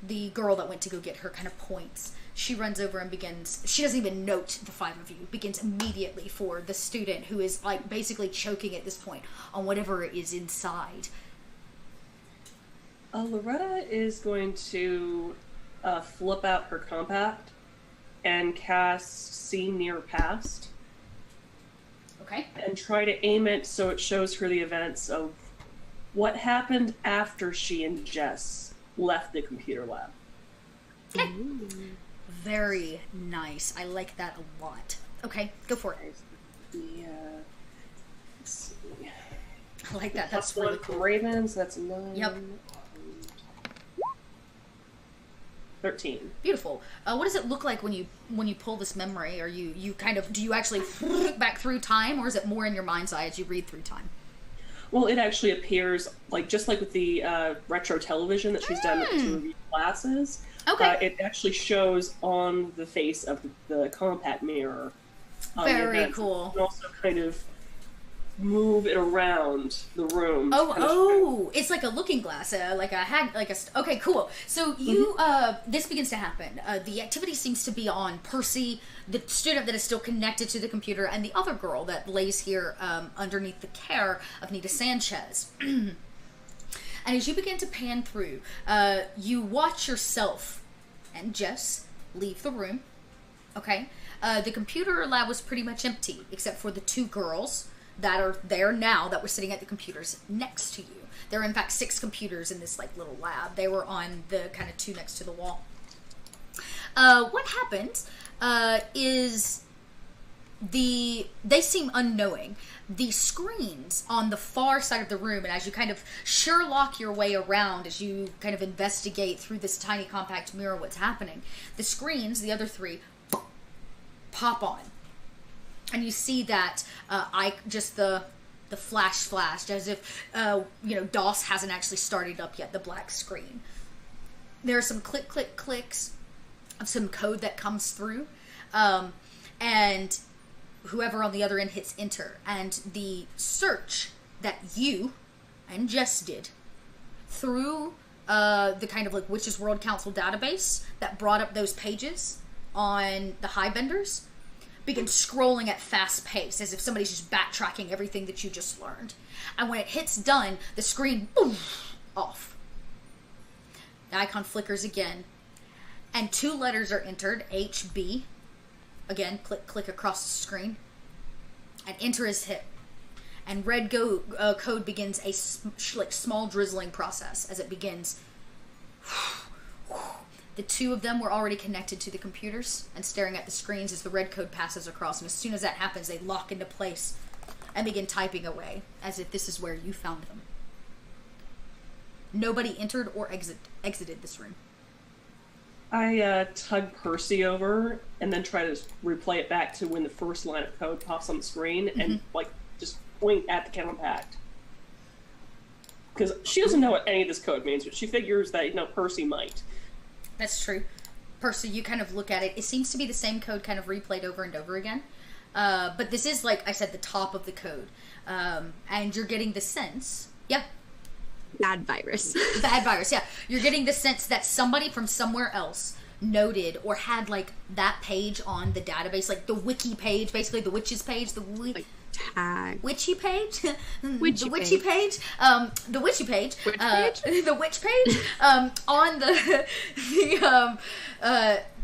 The girl that went to go get her kind of points. She runs over and begins, she doesn't even note the 5 of you, begins immediately for the student who is like basically choking at this point on whatever is inside. Loretta is going to flip out her compact and cast See Near Past. Okay. And try to aim it so it shows her the events of what happened after she and Jess left the computer lab. Okay. Very nice. I like that a lot. Okay, go for it. Yeah. Let's see. I like that. That's Plus really 1 cool. for Ravens, that's 9. Yep. 13. Beautiful. What does it look like when you pull this memory? Are you kind of, do you actually back through time, or is it more in your mind's eye as you read through time? Well, it actually appears just like with the retro television that she's done with 2 of these classes. Okay. It actually shows on the face of the compact mirror. Very cool. You can also kind of move it around the room. It's like a looking glass, okay, cool. So you, this begins to happen. The activity seems to be on Percy, the student that is still connected to the computer, and the other girl that lays here underneath the care of Nita Sanchez. And as you begin to pan through, you watch yourself and Jess leave the room. Okay? The computer lab was pretty much empty, except for the 2 girls that are there now that were sitting at the computers next to you. There are, in fact, 6 computers in this, like, little lab. They were on the kind of 2 next to the wall. What happened is they seem unknowing. The screens on the far side of the room, and as you kind of Sherlock your way around, as you kind of investigate through this tiny compact mirror what's happening, the screens, the other 3, pop on. And you see that the flash flashed as if, DOS hasn't actually started up yet, the black screen. There are some click, click, clicks of some code that comes through, and whoever on the other end hits enter, and the search that you and Jess did through the kind of like Witches World Council database that brought up those pages on the Highbenders begins scrolling at fast pace as if somebody's just backtracking everything that you just learned. And when it hits done, the screen, boom, off. The icon flickers again, and 2 letters are entered, HB. Again, click across the screen, and enter is hit. And red code begins a small drizzling process as it begins. The 2 of them were already connected to the computers and staring at the screens as the red code passes across. And as soon as that happens, they lock into place and begin typing away as if this is where you found them. Nobody entered or exited this room. I tug Percy over and then try to replay it back to when the first line of code pops on the screen and just point at the compact. Because she doesn't know what any of this code means, but she figures that, Percy might. That's true. Percy, you kind of look at it. It seems to be the same code kind of replayed over and over again. But this is, like I said, the top of the code. And you're getting the sense... Yeah. Bad virus. Bad virus, yeah. You're getting the sense that somebody from somewhere else noted or had, like, that page on the database, like the wiki page, basically the witches page, like tag. Witchy page? Witchy the witchy page? The witchy page. Which page? The witch page. On the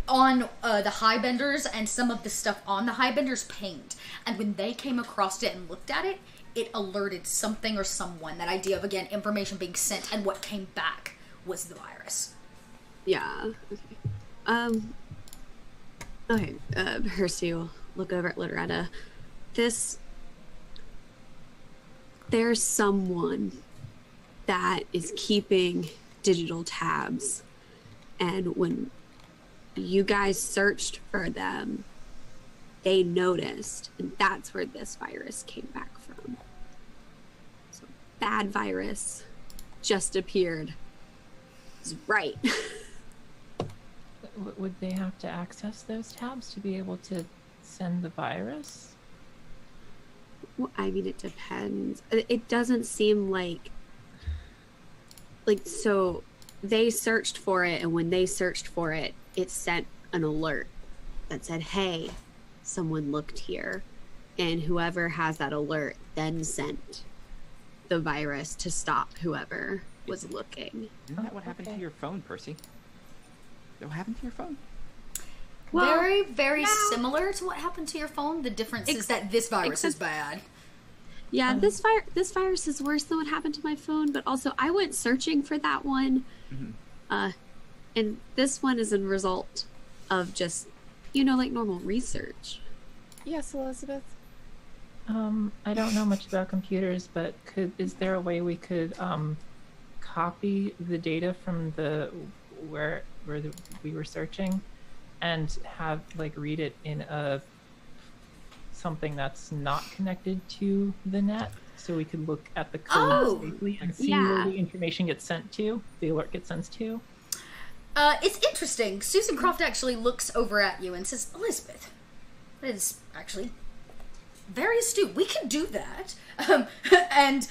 Highbenders and some of the stuff on the Highbenders pinged. And when they came across it and looked at it, it alerted something or someone. That idea of, again, information being sent, and what came back was the virus. Yeah. Okay. Percy will look over at Loretta. There's someone that is keeping digital tabs, and when you guys searched for them, they noticed, and that's where this virus came back from. So, bad virus just appeared. It's right. Would they have to access those tabs to be able to send the virus? Well, I mean, it depends. It doesn't seem like so they searched for it, and when they searched for it, it sent an alert that said, hey, someone looked here. And whoever has that alert then sent the virus to stop whoever was looking. Isn't that what happened to your phone, Percy? What happened to your phone? Well, very, very similar to what happened to your phone. The difference is that this virus is bad. Yeah, this virus is worse than what happened to my phone, but also I went searching for that one. Mm-hmm. And this one is a result of just, like normal research. Yes, Elizabeth? I don't know much about computers, but is there a way we could copy the data from where we were searching and have read it in something that's not connected to the net, so we could look at the code safely and see where the information gets sent to, the alert gets sent to? It's interesting. Susan Croft actually looks over at you and says, Elizabeth, that is actually very astute. We can do that. And,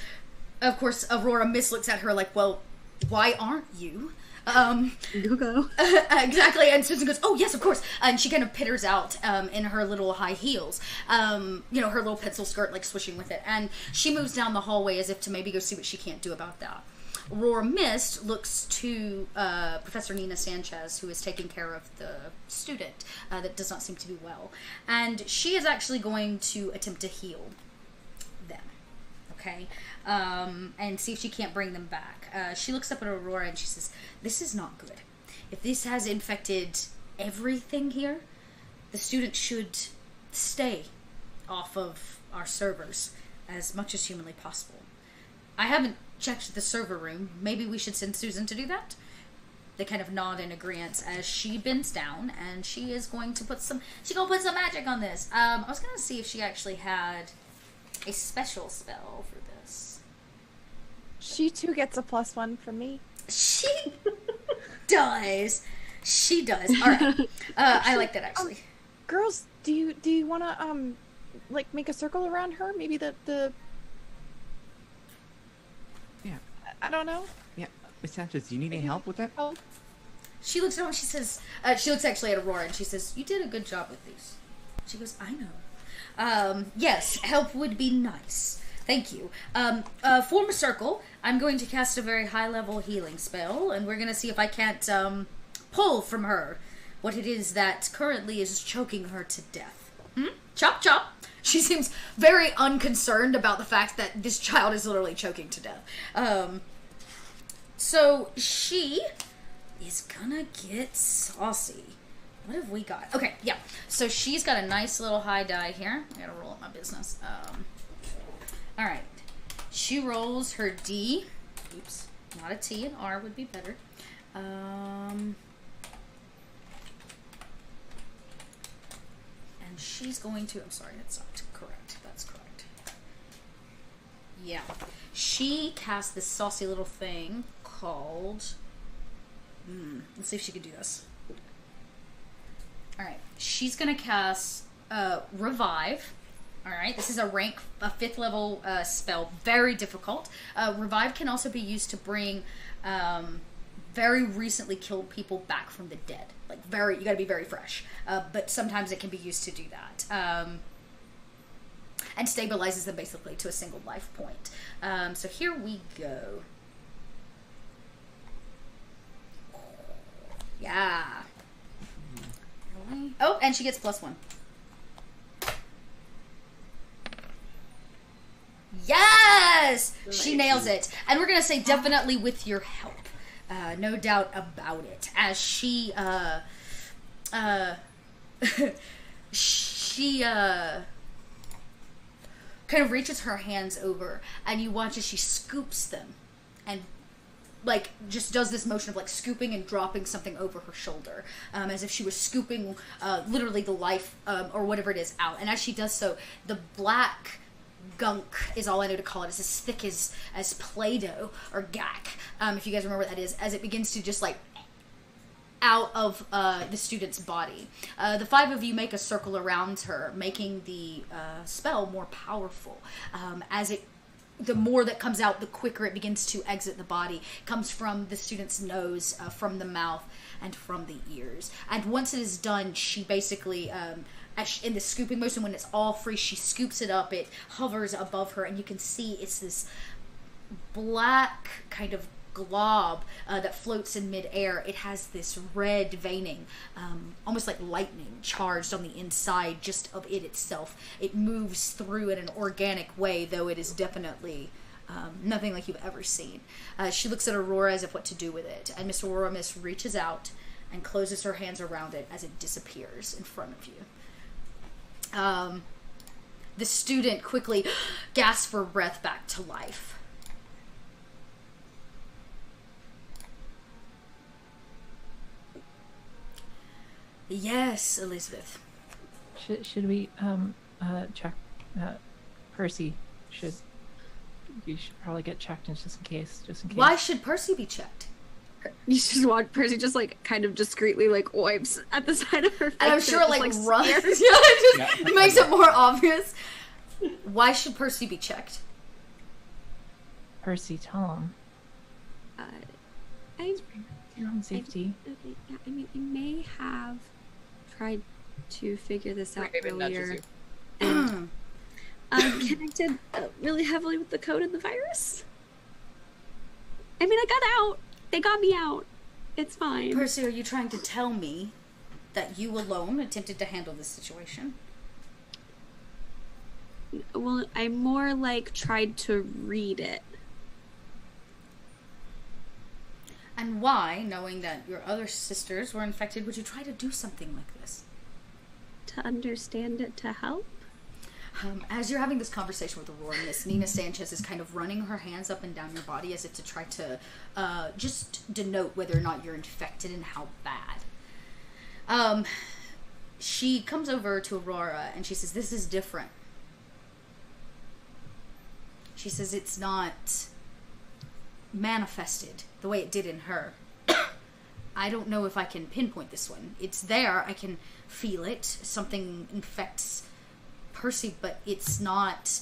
of course, Aurora Miss looks at her like, well, why aren't you? Go. Exactly. And Susan goes, oh, yes, of course. And she kind of pitters out in her little high heels, her little pencil skirt, swishing with it. And she moves down the hallway as if to maybe go see what she can't do about that. Aurora Mist looks to Professor Nina Sanchez, who is taking care of the student that does not seem to be well. And she is actually going to attempt to heal them. Okay? And see if she can't bring them back. She looks up at Aurora and she says, "This is not good. If this has infected everything here, the student should stay off of our servers as much as humanly possible. I haven't checked the server room. Maybe we should send Susan to do that." They kind of nod in agreement as she bends down, and she is going to put some magic on this. I was going to see if she actually had a special spell for this. She too gets a +1 from me. She does. She does. All right. I like that, actually. Girls, do you want to like make a circle around her? Maybe the Yeah. I don't know. Yeah. Miss Sanchez, do you need any help with that? Help. She looks down and she says, she looks actually at Aurora and she says, "You did a good job with these." She goes, "I know. Yes, help would be nice. Thank you. Form a circle. I'm going to cast a very high-level healing spell, and we're going to see if I can't pull from her what it is that currently is choking her to death." Chop, chop. She seems very unconcerned about the fact that this child is literally choking to death. So she is gonna get saucy. What have we got? Okay, yeah. So she's got a nice little high die here. I gotta roll up my business. Alright. She rolls her D. Oops. Not a T. An R would be better. And she's going to... I'm sorry, that's not correct. That's correct. Yeah. She cast this saucy little thing called... let's see if she can do this. Alright. She's going to cast Revive. Alright. This is a 5th level spell. Very difficult. Revive can also be used to bring very recently killed people back from the dead. Like, you gotta be very fresh. But sometimes it can be used to do that. And stabilizes them basically to a single life point. So here we go. Yeah. Oh, and she gets +1. Yes! Nice. She nails it. And we're going to say definitely with your help. No doubt about it. As she, she, kind of reaches her hands over, and you watch as she scoops them, and, like, just does this motion of, like, scooping and dropping something over her shoulder, as if she was scooping, literally the life, or whatever it is, out. And as she does so, the black gunk is all I know to call it. It's as thick as Play-Doh or gack, if you guys remember what that is, as it begins to just like out of the student's body. The 5 of you make a circle around her, making the spell more powerful. The more that comes out, the quicker it begins to exit the body. It comes from the student's nose, from the mouth, and from the ears. And once it is done, she basically, in the scooping motion, when it's all free, she scoops it up. It hovers above her, and you can see it's this black kind of glob that floats in midair. It has this red veining, almost like lightning charged on the inside just of it itself. It moves through in an organic way, though it is definitely nothing like you've ever seen. She looks at Aurora as if what to do with it, and Miss Aurora Miss reaches out and closes her hands around it as it disappears in front of you. The student quickly gasps for breath back to life. Yes, Elizabeth. Should we check Percy? You should probably get checked just in case. Why should Percy be checked? You should watch Percy just like kind of discreetly like wipes at the side of her face. And I'm sure it like runs. Yeah, it just makes it more obvious. Why should Percy be checked? Percy, tell him. Your own safety. I mean, I may have tried to figure this out earlier. And connected really heavily with the code and the virus. I mean, I got out. They got me out. It's fine. Percy, are you trying to tell me that you alone attempted to handle this situation? Well, I more like tried to read it. And why, knowing that your other sisters were infected, would you try to do something like this? To understand it, to help? As you're having this conversation with Aurora, Miss Nina Sanchez is kind of running her hands up and down your body as if to try to just denote whether or not you're infected and how bad. She comes over to Aurora and she says, this is different. She says it's not manifested the way it did in her. I don't know if I can pinpoint this one. It's there, I can feel it. Something infects Percy, but it's not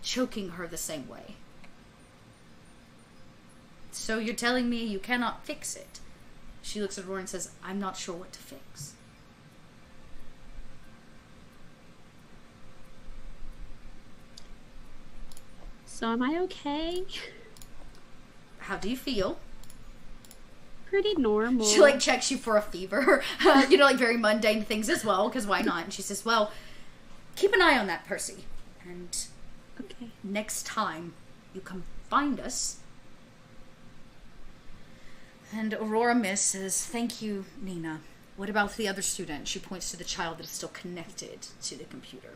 choking her the same way. So you're telling me you cannot fix it? She looks at Aurora and says, I'm not sure what to fix. So am I okay? How do you feel? Pretty normal. She like checks you for a fever. You know, like very mundane things as well, because why not? And she says, well, keep an eye on that, Percy. And okay. Next time you come find us. And Aurora Miss says, thank you, Nina. What about the other student? She points to the child that is still connected to the computer.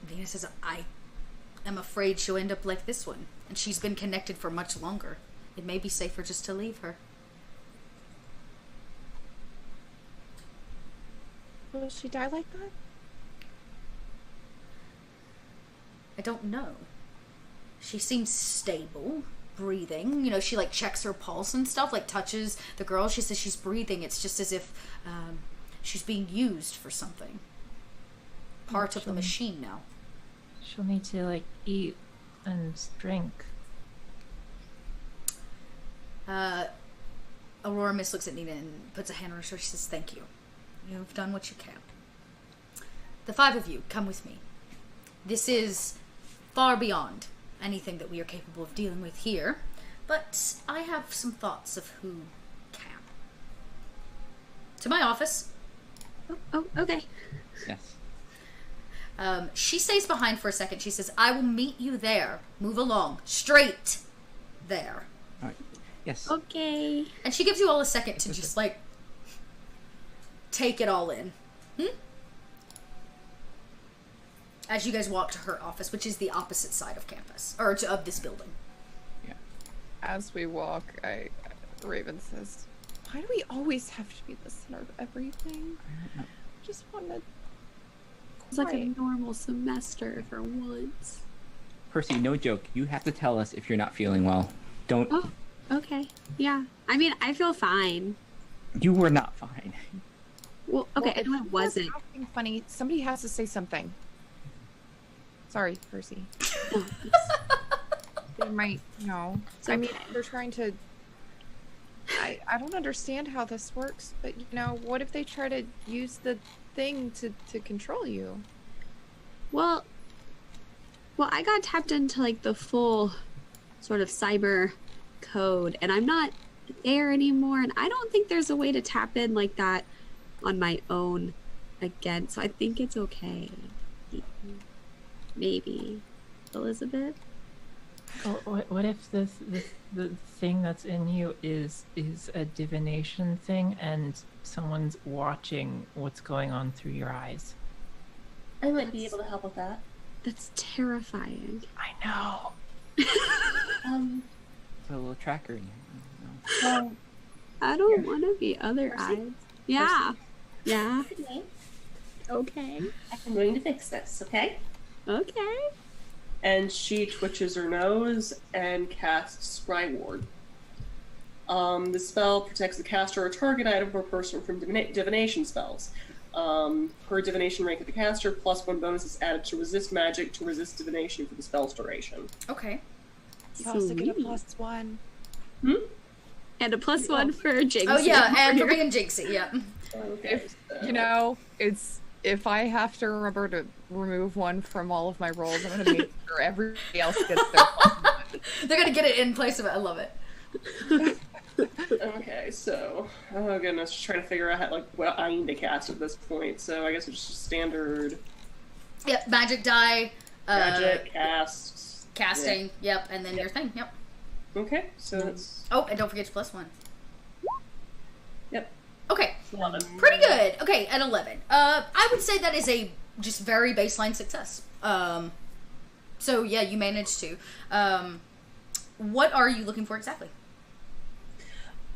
Nina says, I am afraid she'll end up like this one. And she's been connected for much longer. It may be safer just to leave her. Will she die like that? I don't know. She seems stable, breathing. You know, she like checks her pulse and stuff, like touches the girl. She says she's breathing. It's just as if she's being used for something. Part of the machine now. She'll need to like eat and drink. Aurora Miss looks at Nina and puts a hand on her shoulder. She says, thank you. You've done what you can. The 5 of you, come with me. This is far beyond anything that we are capable of dealing with here, but I have some thoughts of who can. To my office. Oh, okay. Yes. She stays behind for a second. She says, I will meet you there. Move along. Straight there. All right. Yes. Okay. And she gives you all a second to just, like, take it all in. As you guys walk to her office, which is the opposite side of campus, or of this building. Yeah. As we walk, Raven says, why do we always have to be the center of everything? I just want to... It's like a normal semester for once. Percy, no joke. You have to tell us if you're not feeling well. Don't... Oh, okay. Yeah. I mean, I feel fine. You were not fine. Well, okay, I know I if wasn't. acting funny, somebody has to say something. Sorry, Percy. No, They might, no. I mean, they're trying to... I don't understand how this works, but, you know, what if they try to use the thing to control you? Well, I got tapped into, like, the full sort of cyber code, and I'm not there anymore, and I don't think there's a way to tap in like that on my own again, so I think it's okay. Maybe. Elizabeth? What if the thing that's in you is a divination thing and someone's watching what's going on through your eyes? I might be able to help with that. That's terrifying. I know. It's a little tracker in here. I don't want to be other eyes. Yeah. Yeah. Okay. I'm going to fix this, okay? Okay. And she twitches her nose and casts Scry Ward. The spell protects the caster or target item or person from divination spells. Per divination rank of the caster, +1 bonus is added to resist magic to resist divination for the spell's duration. Okay. You also get a +1. And a +1 for Jinx. Oh yeah, and for being Jinxie, yeah. Okay. You know, it's if I have to remember to remove one from all of my rolls, I'm gonna make sure everybody else gets their They're gonna get it in place of it. I love it. Okay, so oh goodness, just trying to figure out like what I need to cast at this point. So I guess it's just standard Yep, magic die, magic cast. casting. Yep, and then your thing. Yep. Okay, so that's Oh, and don't forget your +1. yep. Okay, 11. pretty good. Okay, at 11. I would say that is a just very baseline success. So yeah, you managed to. What are you looking for exactly?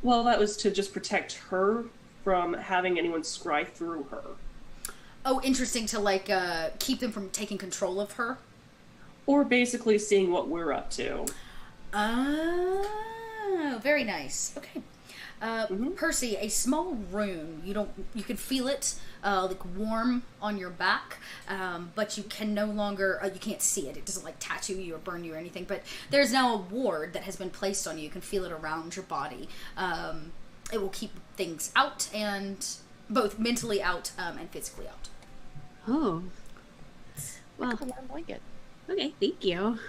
Well, that was to just protect her from having anyone scry through her. Oh, interesting, to like keep them from taking control of her. Or basically seeing what we're up to. Oh, very nice. Okay. Percy, a small rune. You can feel it, like warm on your back, but you can no longer, you can't see it. It doesn't like tattoo you or burn you or anything, but there's now a ward that has been placed on you. You can feel it around your body. It will keep things out, and both mentally out, and physically out. Oh. Well, a warm blanket. okay, thank you.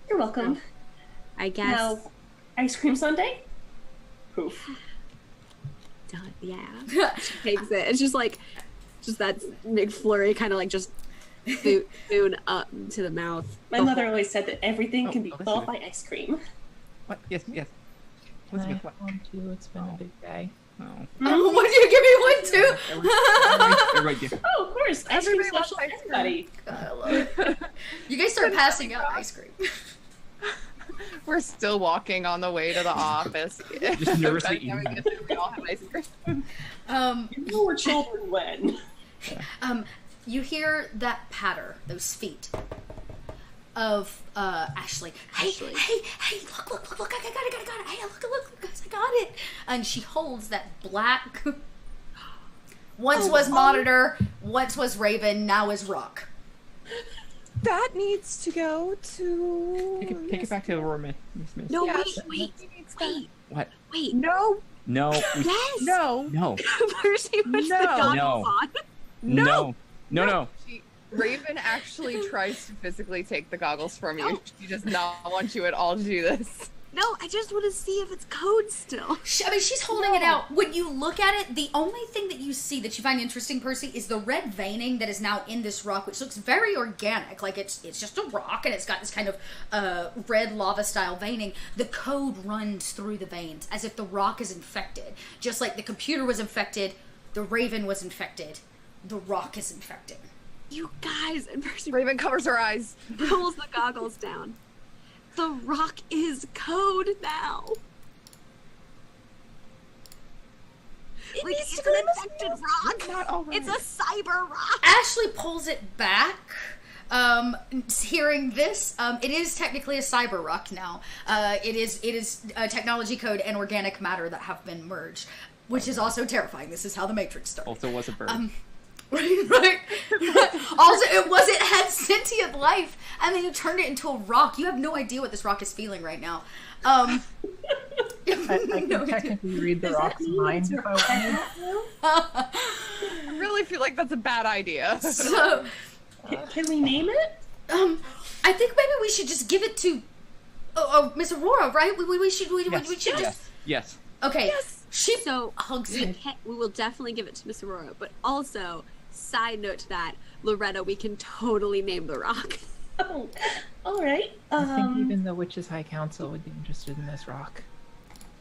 You're welcome. I guess. Now, ice cream sundae? Poof. Yeah. She takes it. It's just that McFlurry kind of like just spoon up to the mouth. My mother always said that everything can be that's solved good. by ice cream. What? Yes, yes. Can I Elizabeth, what? have one too? It's been a big day. Oh. Oh, would you give me one too? Everybody give. Oh, of course. Ice cream Everybody loves special ice for cream. everybody. God, I love it. You guys start passing out ice cream. We're still walking on the way to the office. Just nervously By the time we eating. get there, we all have ice cream. You know we're children when. You hear that patter, those feet of Ashley. Hey, Ashley. hey, look, I got it. Hey, look, guys, I got it. And she holds that black, once was Monitor, once was Raven, now is Rock. That needs to go to. Take it back to Aurora, Miss. No, Yeah, wait. What? Wait. No, No. Yes. no, No. Percy puts the No. goggles on. No. Raven actually tries to physically take the goggles from you. She does not want you at all to do this. No, I just want to see if it's code still. She's holding it out. When you look at it, the only thing that you see that you find interesting, Percy, is the red veining that is now in this rock, which looks very organic. Like it's just a rock, and it's got this kind of red lava-style veining. The code runs through the veins, as if the rock is infected. Just like the computer was infected, the Raven was infected, the rock is infected. You guys, and Percy Raven covers her eyes. pulls the goggles down. The rock is code now. It's an infected rock. Not all right. It's a cyber rock. Ashley pulls it back. Hearing this, it is technically a cyber rock now. It is technology code and organic matter that have been merged, which is also terrifying. This is how the Matrix started. Also was a bird. Right. Also, it had sentient life, and then you turned it into a rock. You have no idea what this rock is feeling right now. I can technically read the rock's mind if I wanted. I really feel like that's a bad idea. So, Can we name it? I think maybe we should just give it to Miss Aurora, right? We should just. Yes. Okay. She So hugs we, it. we will definitely give it to Miss Aurora, but also, side note to that, Loretta, we can totally name the rock. Oh, all right. I think even the Witches' High Council would be interested in this rock.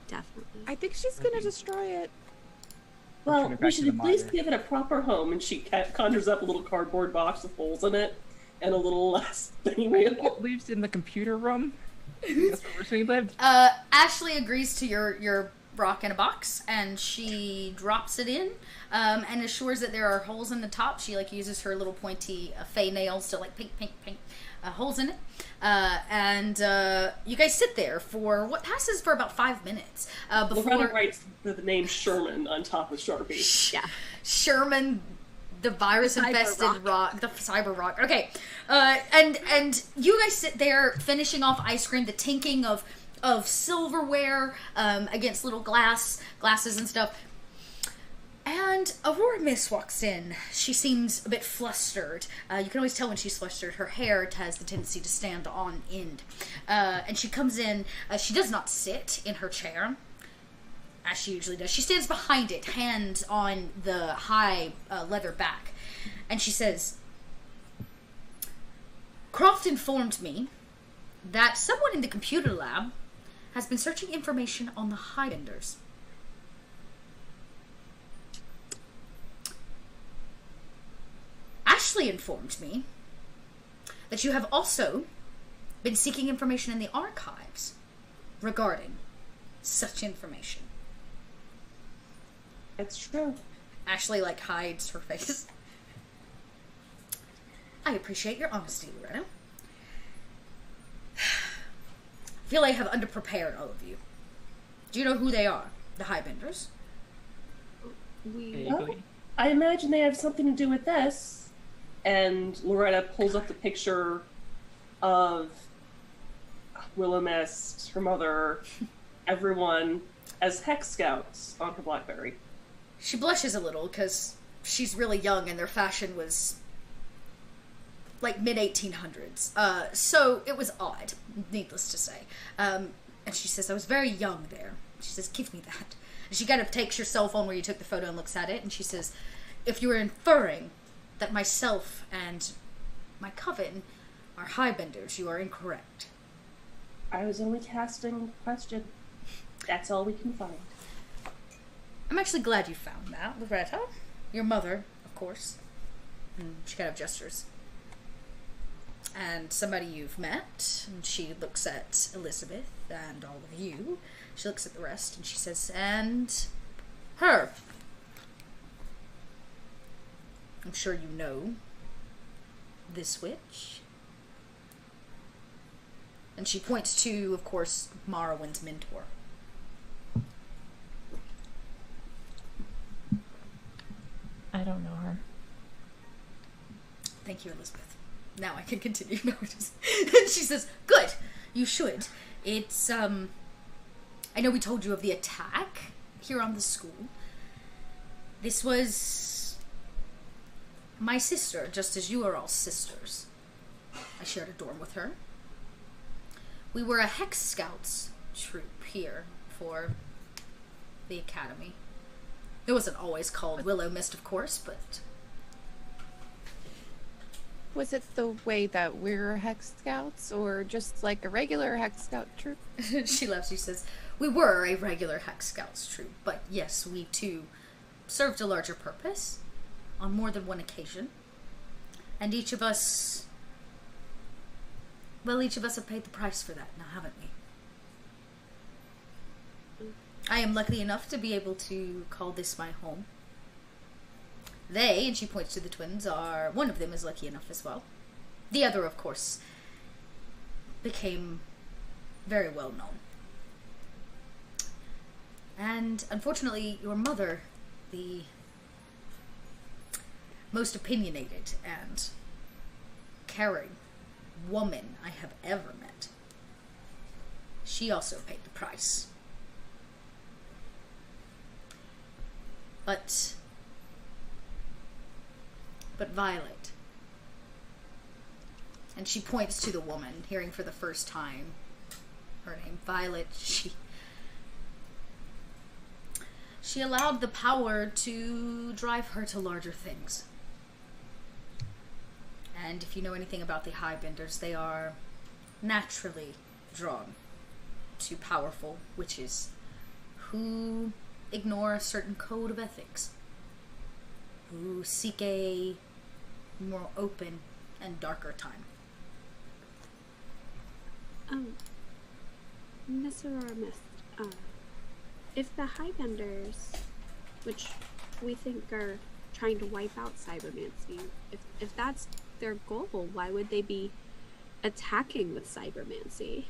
Definitely. I think she's gonna destroy it. Well, Turn it we back should to at the least monitor. give it a proper home. And she conjures up a little cardboard box with holes in it and a little spinning wheel. It lives in the computer room. That's where she lived. Ashley agrees to your rock in a box, and she drops it in, and assures that there are holes in the top. She uses her little pointy fey nails to pink holes in it, and you guys sit there for what passes for about 5 minutes Loretta before writes the name Sherman on top of Sharpie. Yeah. Sherman, the virus-infested Cyber rock, the cyber rock. Okay, and you guys sit there finishing off ice cream, the tinking of silverware against little glasses and stuff. And Aurora Miss walks in. She seems a bit flustered. You can always tell when she's flustered. Her hair has the tendency to stand on end. And she comes in. She does not sit in her chair, as she usually does. She stands behind it, hands on the high leather back. And she says, Croft informed me that someone in the computer lab has been searching information on the Highbenders. Ashley informed me that you have also been seeking information in the archives regarding such information. It's true. Ashley, hides her face. I appreciate your honesty, Loretta. I feel like I have underprepared all of you. Do you know who they are? The Highbenders? Vaguely. I imagine they have something to do with this. And Loretta pulls up the picture of Willow Mist, her mother, everyone as Hex Scouts on her BlackBerry. She blushes a little because she's really young and their fashion was mid-1800s. So it was odd, needless to say. And she says, I was very young there. She says, give me that. And she kind of takes your cell phone where you took the photo and looks at it, and she says, if you were inferring that myself and my coven are Highbenders, you are incorrect. I was only casting a question. That's all we can find. I'm actually glad you found that, Loretta. Your mother, of course. And she kind of gestures. And somebody you've met, and she looks at Elizabeth and all of you. She looks at the rest, and she says, and her. I'm sure you know this witch. And she points to, of course, Morrowind's mentor. I don't know her. Thank you, Elizabeth. Now I can continue. No, and she says, good, you should. It's, I know we told you of the attack here on the school. This was my sister, just as you are all sisters. I shared a dorm with her. We were a Hex Scouts troop here for the academy. It wasn't always called Willow Mist, of course, but... Was it the way that we're Hex Scouts, or just like a regular Hex Scout troop? She laughs. She says, we were a regular Hex Scouts troop, but yes, we too served a larger purpose on more than one occasion. And each of us... Well, each of us have paid the price for that now, haven't we? I am lucky enough to be able to call this my home. They, and she points to the twins, are... One of them is lucky enough as well. The other, of course, became very well known. And, unfortunately, your mother, the most opinionated and caring woman I have ever met, she also paid the price. But Violet, and she points to the woman, hearing for the first time her name, Violet, she allowed the power to drive her to larger things. And if you know anything about the Highbenders, they are naturally drawn to powerful witches who ignore a certain code of ethics, who seek a more open and darker time. Miss Aurora Mist, if the Highbenders, which we think are trying to wipe out cybermancy, if that's their goal, why would they be attacking with cybermancy?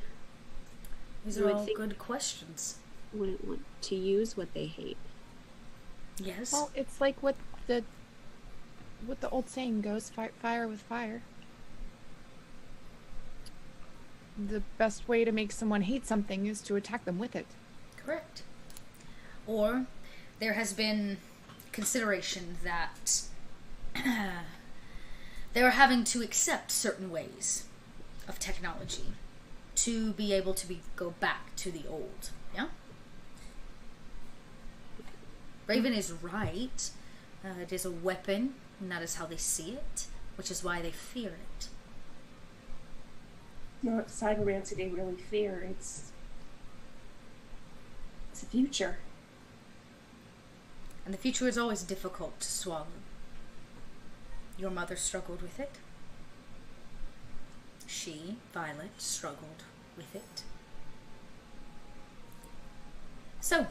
These are all good questions. Wouldn't want to use what they hate. Yes. Well, it's like what the old saying goes, fire with fire. The best way to make someone hate something is to attack them with it. Correct. Or there has been consideration that they are having to accept certain ways of technology to be able to go back to the old. Yeah? Raven is right. It is a weapon, and that is how they see it, which is why they fear it. Not cybermancy they really fear. It's the future. And the future is always difficult to swallow. Your mother struggled with it. She, Violet, struggled with it. So,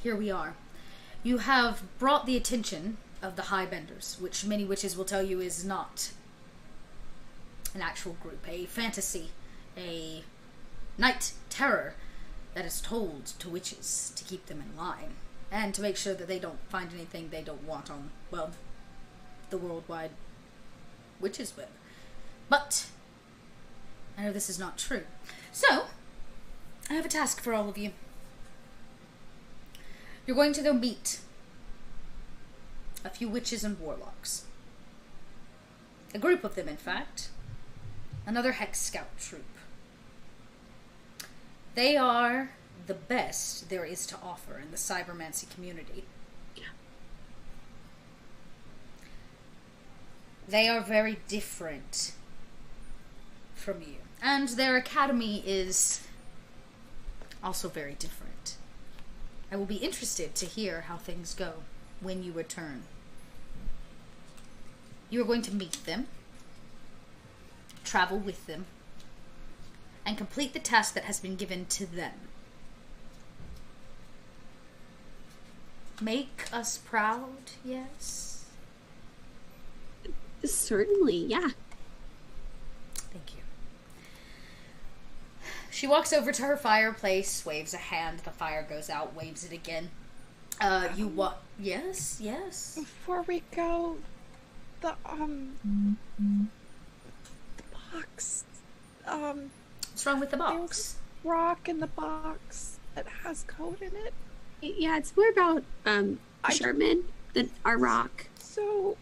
here we are. You have brought the attention of the Highbenders, which many witches will tell you is not an actual group, a fantasy, a night terror that is told to witches to keep them in line, and to make sure that they don't find anything they don't want on, well, the worldwide witches web. But I know this is not true. So, I have a task for all of you. You're going to go meet a few witches and warlocks. A group of them, in fact. Another Hex Scout troop. They are the best there is to offer in the cybermancy community. They are very different from you. And their academy is also very different. I will be interested to hear how things go when you return. You are going to meet them, travel with them, and complete the task that has been given to them. Make us proud, yes? Certainly, yeah. Thank you. She walks over to her fireplace, waves a hand, the fire goes out, waves it again. You what? Yes, yes. Before we go, the box. What's wrong with the box? Rock in the box that has code in it. Yeah, it's more about Sherman than our rock. So,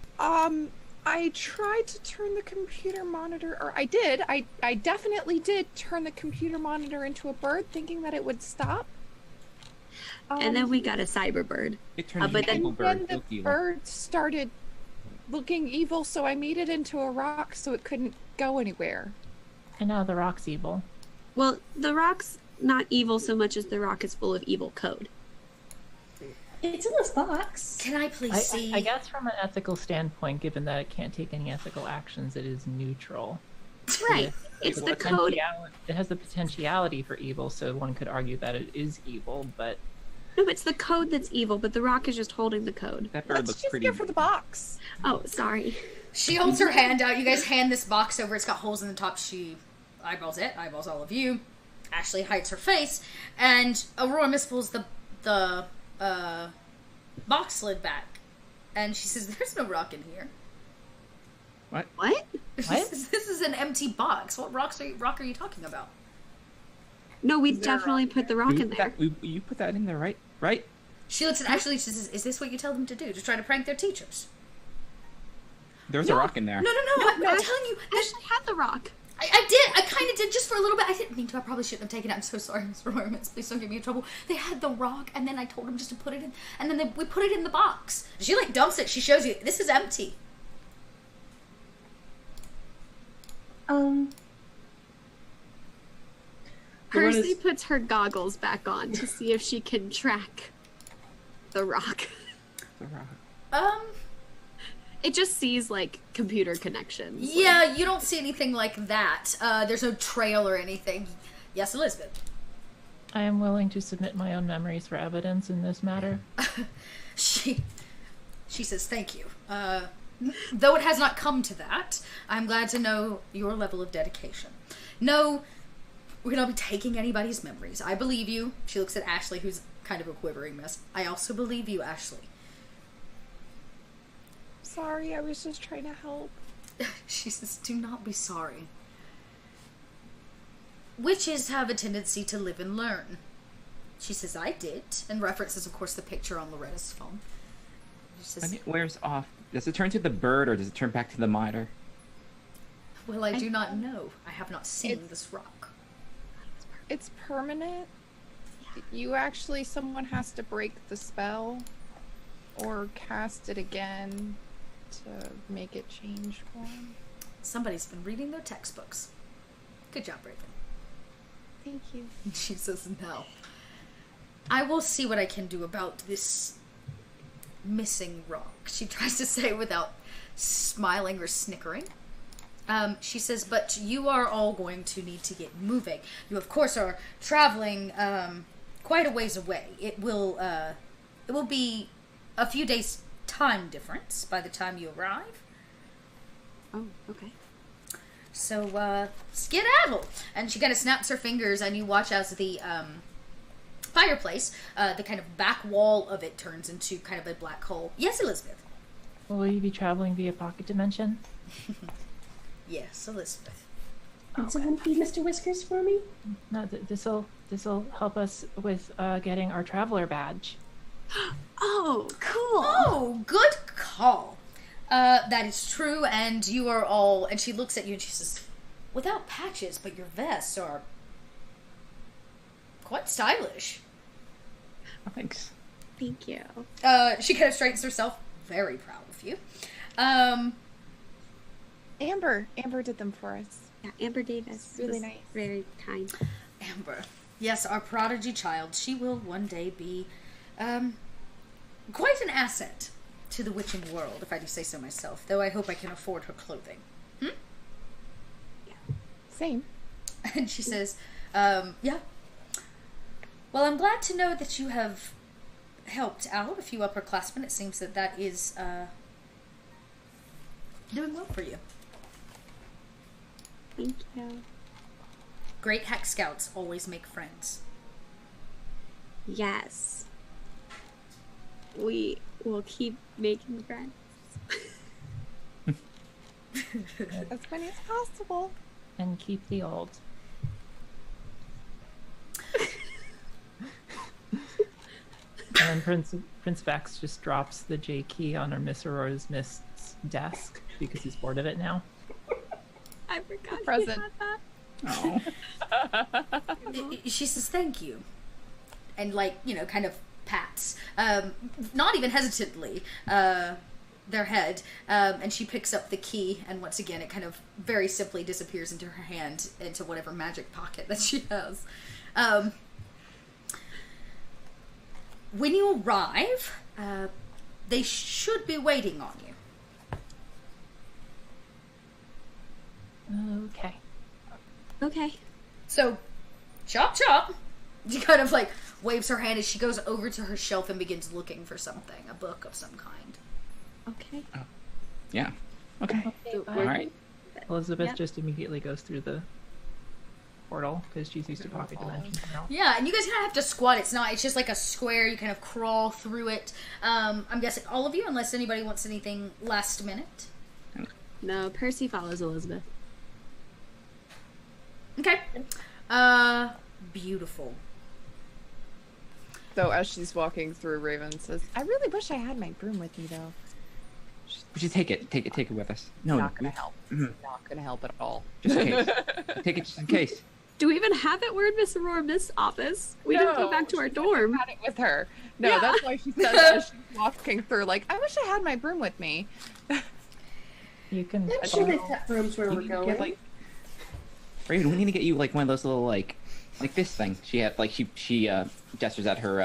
I tried to turn the computer monitor, or I did. I definitely did turn the computer monitor into a bird, thinking that it would stop. And then we got a cyber bird. It turned but into then- evil And bird. then the Look evil. bird started looking evil, so I made it into a rock so it couldn't go anywhere. And now the rock's evil. Well, the rock's not evil so much as the rock is full of evil code. It's in this box. Can I please see? I guess from an ethical standpoint, given that it can't take any ethical actions, it is neutral. Right. It's the code. It has the potentiality for evil, so one could argue that it is evil, but No, it's the code that's evil, but the rock is just holding the code. That bird Let's looks just pretty. go for the box. Oh, sorry. She holds her hand out. You guys hand this box over. It's got holes in the top. She eyeballs it, eyeballs all of you. Ashley hides her face, and Aurora Miss pulls the box lid back, and she says, "There's no rock in here. What? What? This is an empty box. What rock are you talking about?" No, we Is there a definitely rock put the rock in there. You put that in there, right? Right? She looks at Ashley. She says, "Is this what you tell them to do? To try to prank their teachers?" There's a rock in there. No. I'm telling you. Ashley had the rock. I did. I kind of did just for a little bit. I didn't mean to. I probably shouldn't have taken it. I'm so sorry, Miss Roymans. Please don't get me in trouble. They had the rock, and then I told them just to put it in, and then we put it in the box. She like dumps it. She shows you this is empty. Percy puts her goggles back on to see if she can track the rock. The rock. It just sees, like, computer connections. Yeah, you don't see anything like that. There's no trail or anything. Yes, Elizabeth. I am willing to submit my own memories for evidence in this matter. She says thank you. Though it has not come to that, I'm glad to know your level of dedication. No, we're not be taking anybody's memories. I believe you. She looks at Ashley, who's kind of a quivering mess. I also believe you, Ashley. Sorry, I was just trying to help. She says, do not be sorry. Witches have a tendency to live and learn. She says, I did, and references, of course, the picture on Loretta's phone. She says, When it wears off, does it turn to the bird or does it turn back to the miter? well, I do not know. I have not seen It's- this rock. It's permanent. Someone has to break the spell or cast it again to make it change form. Somebody's been reading their textbooks. Good job, Raven. Thank you. She says, no. I will see what I can do about this missing rock. She tries to say without smiling or snickering. She says, but you are all going to need to get moving. You, of course, are traveling quite a ways away. It will be a few days' time difference by the time you arrive. Oh, okay. So, skedaddle! And she kind of snaps her fingers, and you watch as the fireplace, the kind of back wall of it turns into kind of a black hole. Yes, Elizabeth? Will you be traveling via pocket dimension? Yes, Elizabeth. Can someone feed Mr. Whiskers for me? No, this'll help us with getting our traveler badge. Oh, cool. Oh, good call. That is true, and you are all... And she looks at you and she says, without patches, but your vests are quite stylish. Oh, thanks. Thank you. She kind of straightens herself. Very proud of you. Amber did them for us. Yeah, Amber Davis. Really was nice. Very kind. Amber. Yes, our prodigy child. She will one day be quite an asset to the witching world, if I do say so myself, though I hope I can afford her clothing. Same. And she says, yeah. Well, I'm glad to know that you have helped out a few upperclassmen. It seems that is doing well for you. Thank you. Great Hex Scouts always make friends. Yes. We will keep making friends. As many as possible. And keep the old. And then Prince Vex just drops the J key on our Miss Aurora's Mist's desk because he's bored of it now. I forgot Present. you had that. Oh. She says, thank you. And, kind of pats, not even hesitantly, their head, and she picks up the key, and once again, it kind of very simply disappears into her hand, into whatever magic pocket that she has. When you arrive, they should be waiting on you. Okay. Okay. So, chop chop. She kind of waves her hand as she goes over to her shelf and begins looking for something, a book of some kind. Okay. Yeah. Okay. So All we're- right. Elizabeth Yep. just immediately goes through the portal because she's used to pocket dimensions now. Yeah, and you guys kind of have to squat. It's just like a square. You kind of crawl through it. I'm guessing all of you, unless anybody wants anything last minute. No, Percy follows Elizabeth. Okay. Beautiful. So as she's walking through, Raven says, I really wish I had my broom with me, though. We should take it with us. No, Not gonna help. Not gonna help at all. just in case. Take it just in case. Do we even have it? We're in Miss Aurora Mist's office. We didn't go back to our dorm. Had it with her. No, Yeah. that's why she says as she's walking through, I wish I had my broom with me. You can. I'm sure they've got rooms where You we're can going. get, Raven, we need to get you one of those little like this thing. She had she gestures at her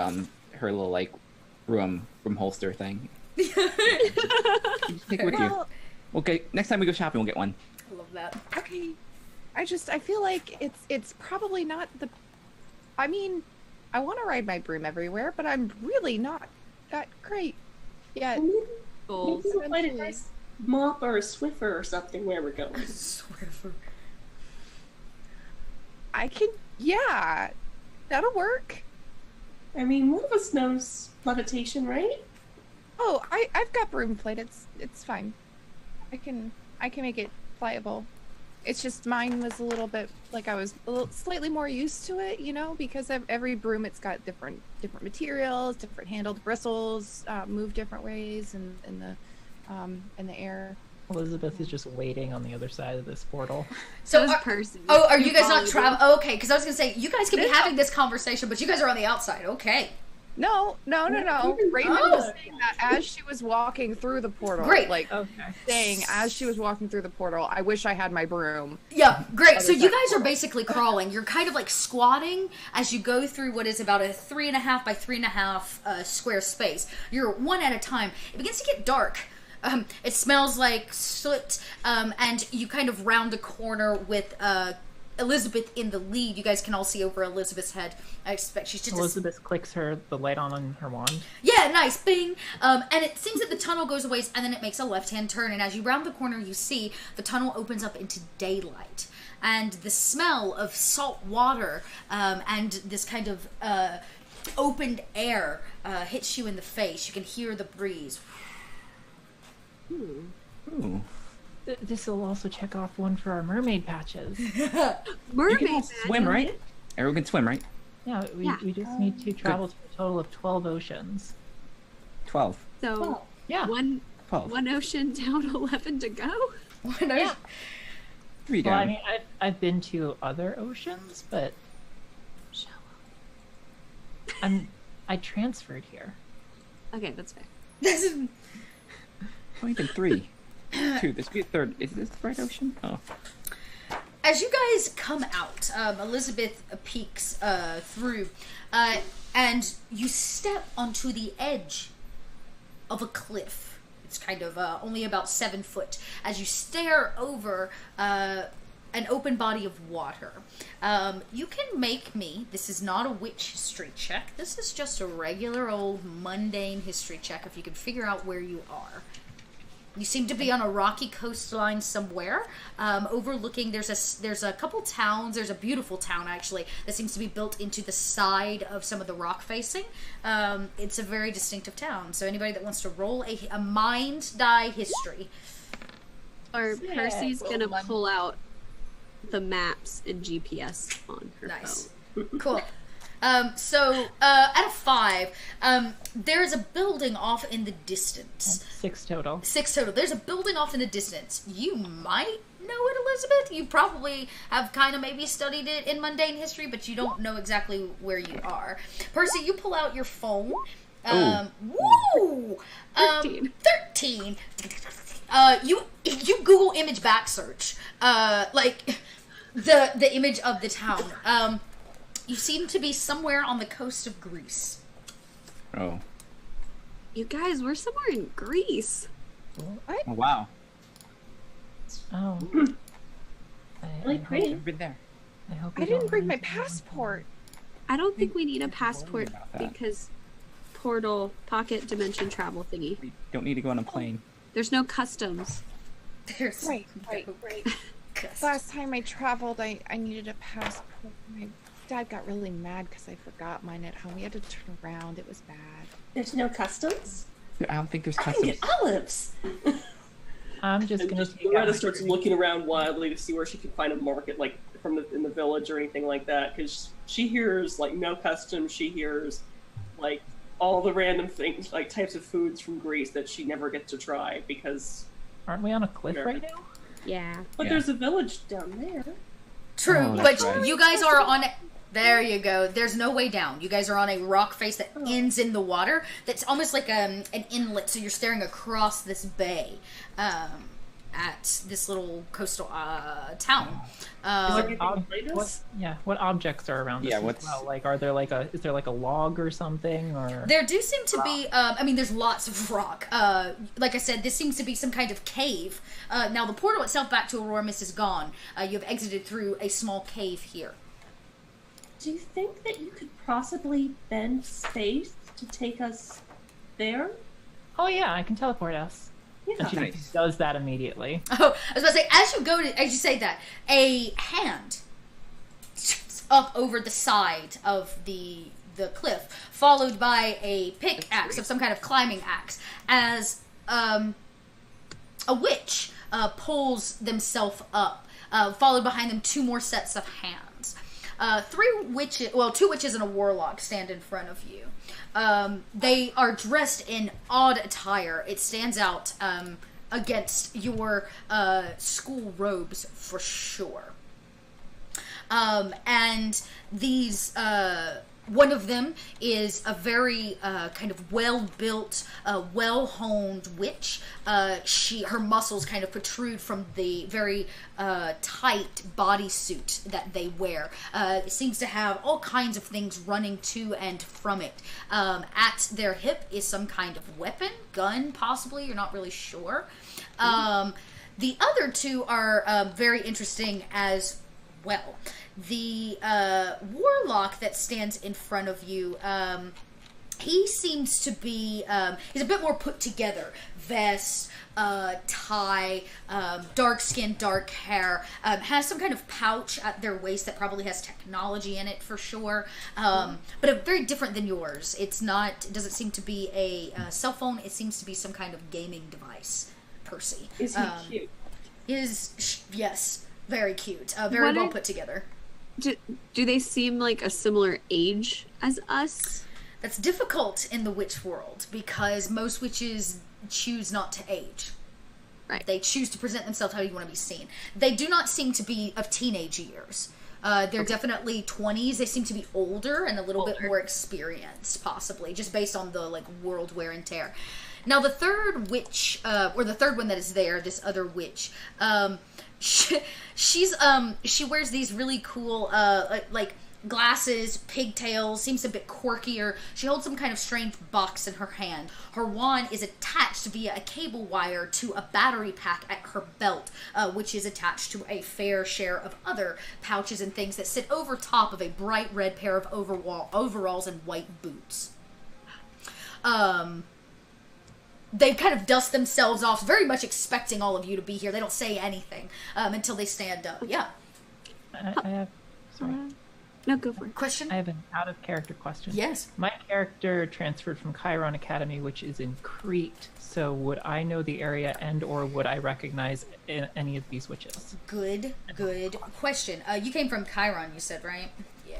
her little room holster thing. You just take it with you. Okay, next time we go shopping, we'll get one. I love that. Okay. I feel like it's probably not the. I mean, I want to ride my broom everywhere, but I'm really not that great yet. Maybe Goals. we'll find a nice mop or a Swiffer or something where we're going. I can, yeah, that'll work. I mean, one of us knows levitation, right? Oh, I've got broom plate. It's fine. I can make it pliable. It's just mine was a little bit like I was slightly more used to it, because of every broom it's got different materials, different handled bristles, move different ways in the air. Elizabeth is just waiting on the other side of this portal. So is Percy. Oh, are you guys not travel? Oh, okay, because I was gonna say you guys can be having this conversation, but you guys are on the outside. Okay. No. Raven was saying that as she was walking through the portal. Great. Saying as she was walking through the portal, I wish I had my broom. Yeah, great. So you guys are basically crawling. You're kind of like squatting as you go through what is about a 3.5 by 3.5 square space. You're one at a time. It begins to get dark. It smells like soot, and you kind of round a corner with Elizabeth in the lead. You guys can all see over Elizabeth's head. I expect she's just... Elizabeth clicks the light on her wand. Yeah, nice, bing! And it seems that the tunnel goes away, and then it makes a left-hand turn, and as you round the corner, you see the tunnel opens up into daylight. And the smell of salt water and this kind of opened air hits you in the face. You can hear the breeze. Ooh. This will also check off one for our mermaid patches. You can all swim, right? Everyone can swim, right? Yeah, we just need to travel to a total of 12 oceans. 12. So Yeah. 12. one ocean down, 11 to go. One ocean. 3 Well, down. I mean, I've been to other oceans, but I transferred here. Okay, that's fair. This is... Only been 3. 2. This could be a third. Is this the right ocean? Oh. As you guys come out, Elizabeth peeks through, and you step onto the edge of a cliff. It's kind of only about 7 foot. As you stare over an open body of water, you can make me, this is not a witch history check, this is just a regular old mundane history check if you can figure out where you are. You seem to be on a rocky coastline somewhere, overlooking. There's a couple towns. There's a beautiful town actually that seems to be built into the side of some of the rock facing. It's a very distinctive town. So anybody that wants to roll a mind die history, Or Percy's gonna pull out the maps and GPS on her nice, phone. cool. So at a 5, there is a building off in the distance. 6 total. 6 total. There's a building off in the distance. You might know it, Elizabeth. You probably have kind of maybe studied it in mundane history, but you don't know exactly where you are. Percy, you pull out your phone. Woo! 13. 13. You Google image back search. Like the image of the town. You seem to be somewhere on the coast of Greece. Oh. You guys, we're somewhere in Greece. Oh, wow. Oh. Really pretty. I've been there. I didn't bring my passport. I don't think we need a passport about that. because portal pocket dimension travel thingy. We don't need to go on a plane. There's no customs. There's Right. Custom. Last time I traveled, I needed a passport. My dad got really mad because I forgot mine at home. We had to turn around. It was bad. There's no customs? I don't think there's I can customs. get olives! I'm just And gonna just take out Loretta my starts drink. looking around wildly to see where she can find a market, like in the village or anything like that, because she hears like no customs. She hears like all the random things, like types of foods from Greece that she never gets to try because. Aren't we on a cliff Sure. right now? Yeah. But Yeah. there's a village down there. True, Oh, but that's right. you guys are on. There you go. There's no way down. You guys are on a rock face that ends in the water. That's almost like an inlet. So you're staring across this bay at this little coastal town. What objects are around us? Yeah, as what's- well? Like, is there like a log or something, or? There do seem to be, there's lots of rock. Like I said, this seems to be some kind of cave. Now, the portal itself back to Aurora Mist is gone. You have exited through a small cave here. Do you think that you could possibly bend space to take us there? Oh yeah, I can teleport us. And Yeah. she Nice. does that immediately. Oh, I was about to say, as you say that, a hand up over the side of the cliff, followed by a pickaxe of some kind of climbing axe, as a witch pulls themselves up followed behind them 2 more sets of hands. 2 witches and a warlock stand in front of you. They are dressed in odd attire. It stands out against your school robes for sure. And these, one of them is a very kind of well-built, well-honed witch. Her muscles kind of protrude from the very tight bodysuit that they wear. It seems to have all kinds of things running to and from it. At their hip is some kind of weapon, gun possibly, you're not really sure. The other 2 are very interesting as well. The warlock that stands in front of you, he seems to be, he's a bit more put together. Vest, tie, dark skin, dark hair, has some kind of pouch at their waist that probably has technology in it for sure, but very different than yours. It doesn't seem to be a cell phone, it seems to be some kind of gaming device, Percy. Is he cute? Yes, very cute, very well put together. Do they seem like a similar age as us? That's difficult in the witch world because most witches choose not to age. Right. They choose to present themselves how you want to be seen. They do not seem to be of teenage years. They're definitely 20s. They seem to be older and a little bit more experienced, possibly, just based on the world wear and tear. Now, the third witch, or the third one that is there, this other witch, she wears these really cool, glasses, pigtails, seems a bit quirkier. She holds some kind of strange box in her hand. Her wand is attached via a cable wire to a battery pack at her belt, which is attached to a fair share of other pouches and things that sit over top of a bright red pair of overalls and white boots. They kind of dust themselves off, very much expecting all of you to be here. They don't say anything until they stand up. Yeah. I have... Sorry. No, go for it. Question? I have an out-of-character question. Yes. My character transferred from Chiron Academy, which is in Crete, so would I know the area and or would I recognize any of these witches? Good question. You came from Chiron, you said, right?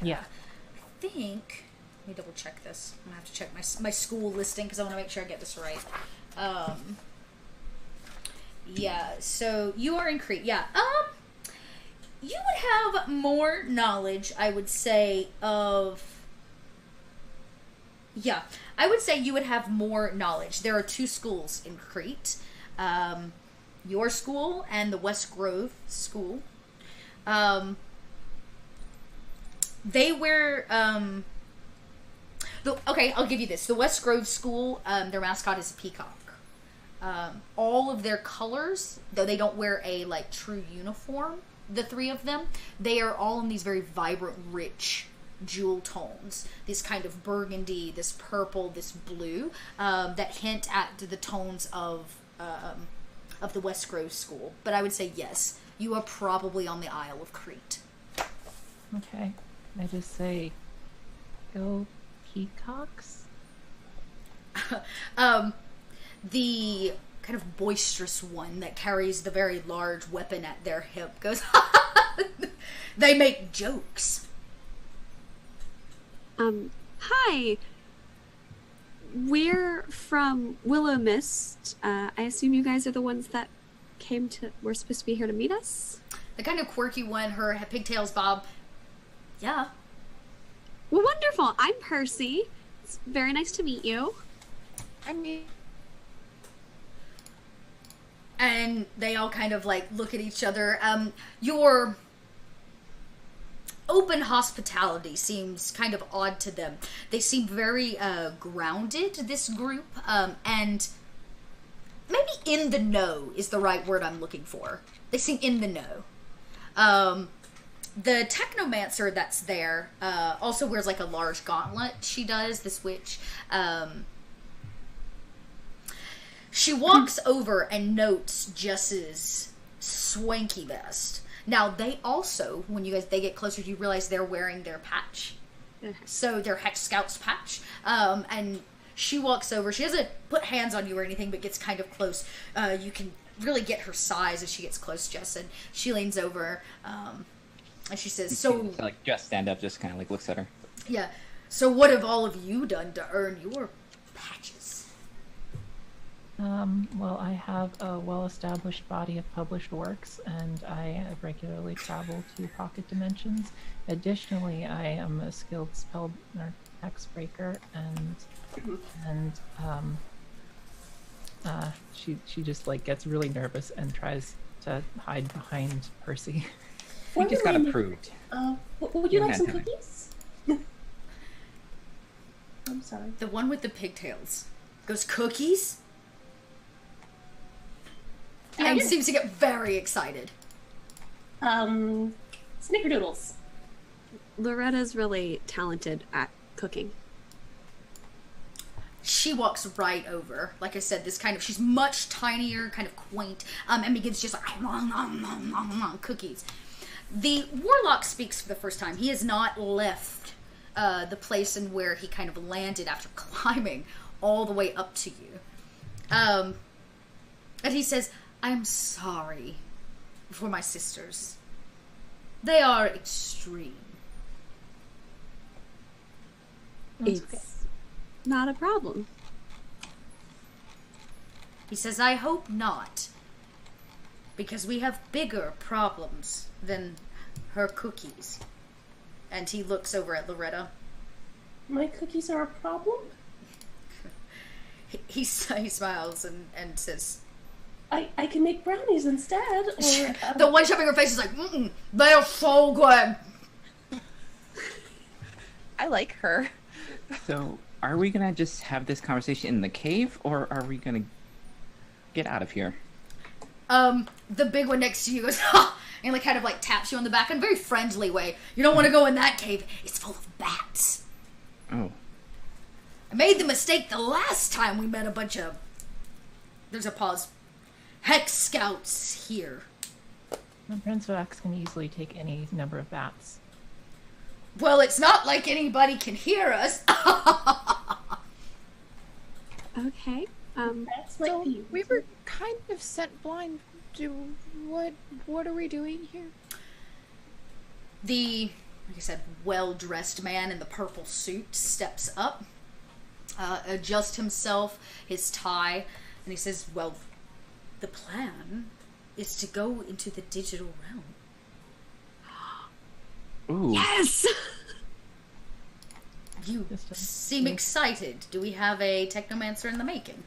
Yeah. I think... Let me double check this. I'm going to have to check my school listing because I want to make sure I get this right. Yeah, so you are in Crete. Yeah. You would have more knowledge, I would say, of... Yeah, I would say you would have more knowledge. There are 2 schools in Crete. Your school and the West Grove school. They wear... Okay, I'll give you this. The West Grove school, their mascot is a peacock. All of their colors, though they don't wear a, true uniform, the 3 of them, they are all in these very vibrant, rich jewel tones. This kind of burgundy, this purple, this blue, that hint at the tones of the West Grove school. But I would say yes, you are probably on the Isle of Crete. Okay. I just say, go peacocks? The kind of boisterous one that carries the very large weapon at their hip goes, they make jokes. Hi. We're from Willow Mist. I assume you guys are the ones that were supposed to be here to meet us? The kind of quirky one, her pigtails bob. Yeah. Well, wonderful. I'm Percy. It's very nice to meet you. I'm me. And they all kind of look at each other. Your open hospitality seems kind of odd to them. They seem very grounded, this group, and maybe in the know is the right word I'm looking for. They seem in the know. The technomancer that's there also wears a large gauntlet. She does, this witch. She walks over and notes Jess's swanky vest. Now, they also, when they get closer, you realize they're wearing their patch. So, their Hex Scouts patch. And she walks over. She doesn't put hands on you or anything, but gets kind of close. You can really get her size as she gets close to Jess, and she leans over, and she says, "So, like, just stand up, just kind of like looks at her. yeah. So, what have all of you done to earn your patches?" Well, I have a well-established body of published works, and I regularly travel to pocket dimensions. Additionally, I am a skilled spell or hex breaker, and she just like gets really nervous and tries to hide behind Percy. We just got approved. Would you like some Fantastic. cookies? I'm sorry. The one with the pigtails goes, "Cookies?" Yeah, And yeah. seems to get very excited. Snickerdoodles. Loretta's really talented at cooking. She walks right over. Like I said, she's much tinier, kind of quaint, and begins just like, nom, nom, nom, nom, nom, cookies. The warlock speaks for the first time. He has not left the place in where he kind of landed after climbing all the way up to you. And he says, "I'm sorry for my sisters. They are extreme." It's not a problem. He says, "I hope not, because we have bigger problems than her cookies." And he looks over at Loretta. My cookies are a problem? He smiles and says, I can make brownies instead, or... the one shoving her face is like, "They're so good." I like her. So, are we gonna just have this conversation in the cave, or are we gonna get out of here? The big one next to you goes, "Ha!" And like kind of like taps you on the back in a very friendly way. "You don't want to go in that cave. It's full of bats. Oh, I made the mistake the last time we met a bunch of..." There's a pause. "Hex Scouts here." Prince Vax can easily take any number of bats. "Well, it's not like anybody can hear us." Okay. That's like So the... we were kind of sent blind. What are we doing here? The, like I said, well-dressed man in the purple suit steps up, adjusts himself, his tie, and he says, "Well, the plan is to go into the digital realm." ooh. Yes! You Just a- seem excited. Do we have a technomancer in the making?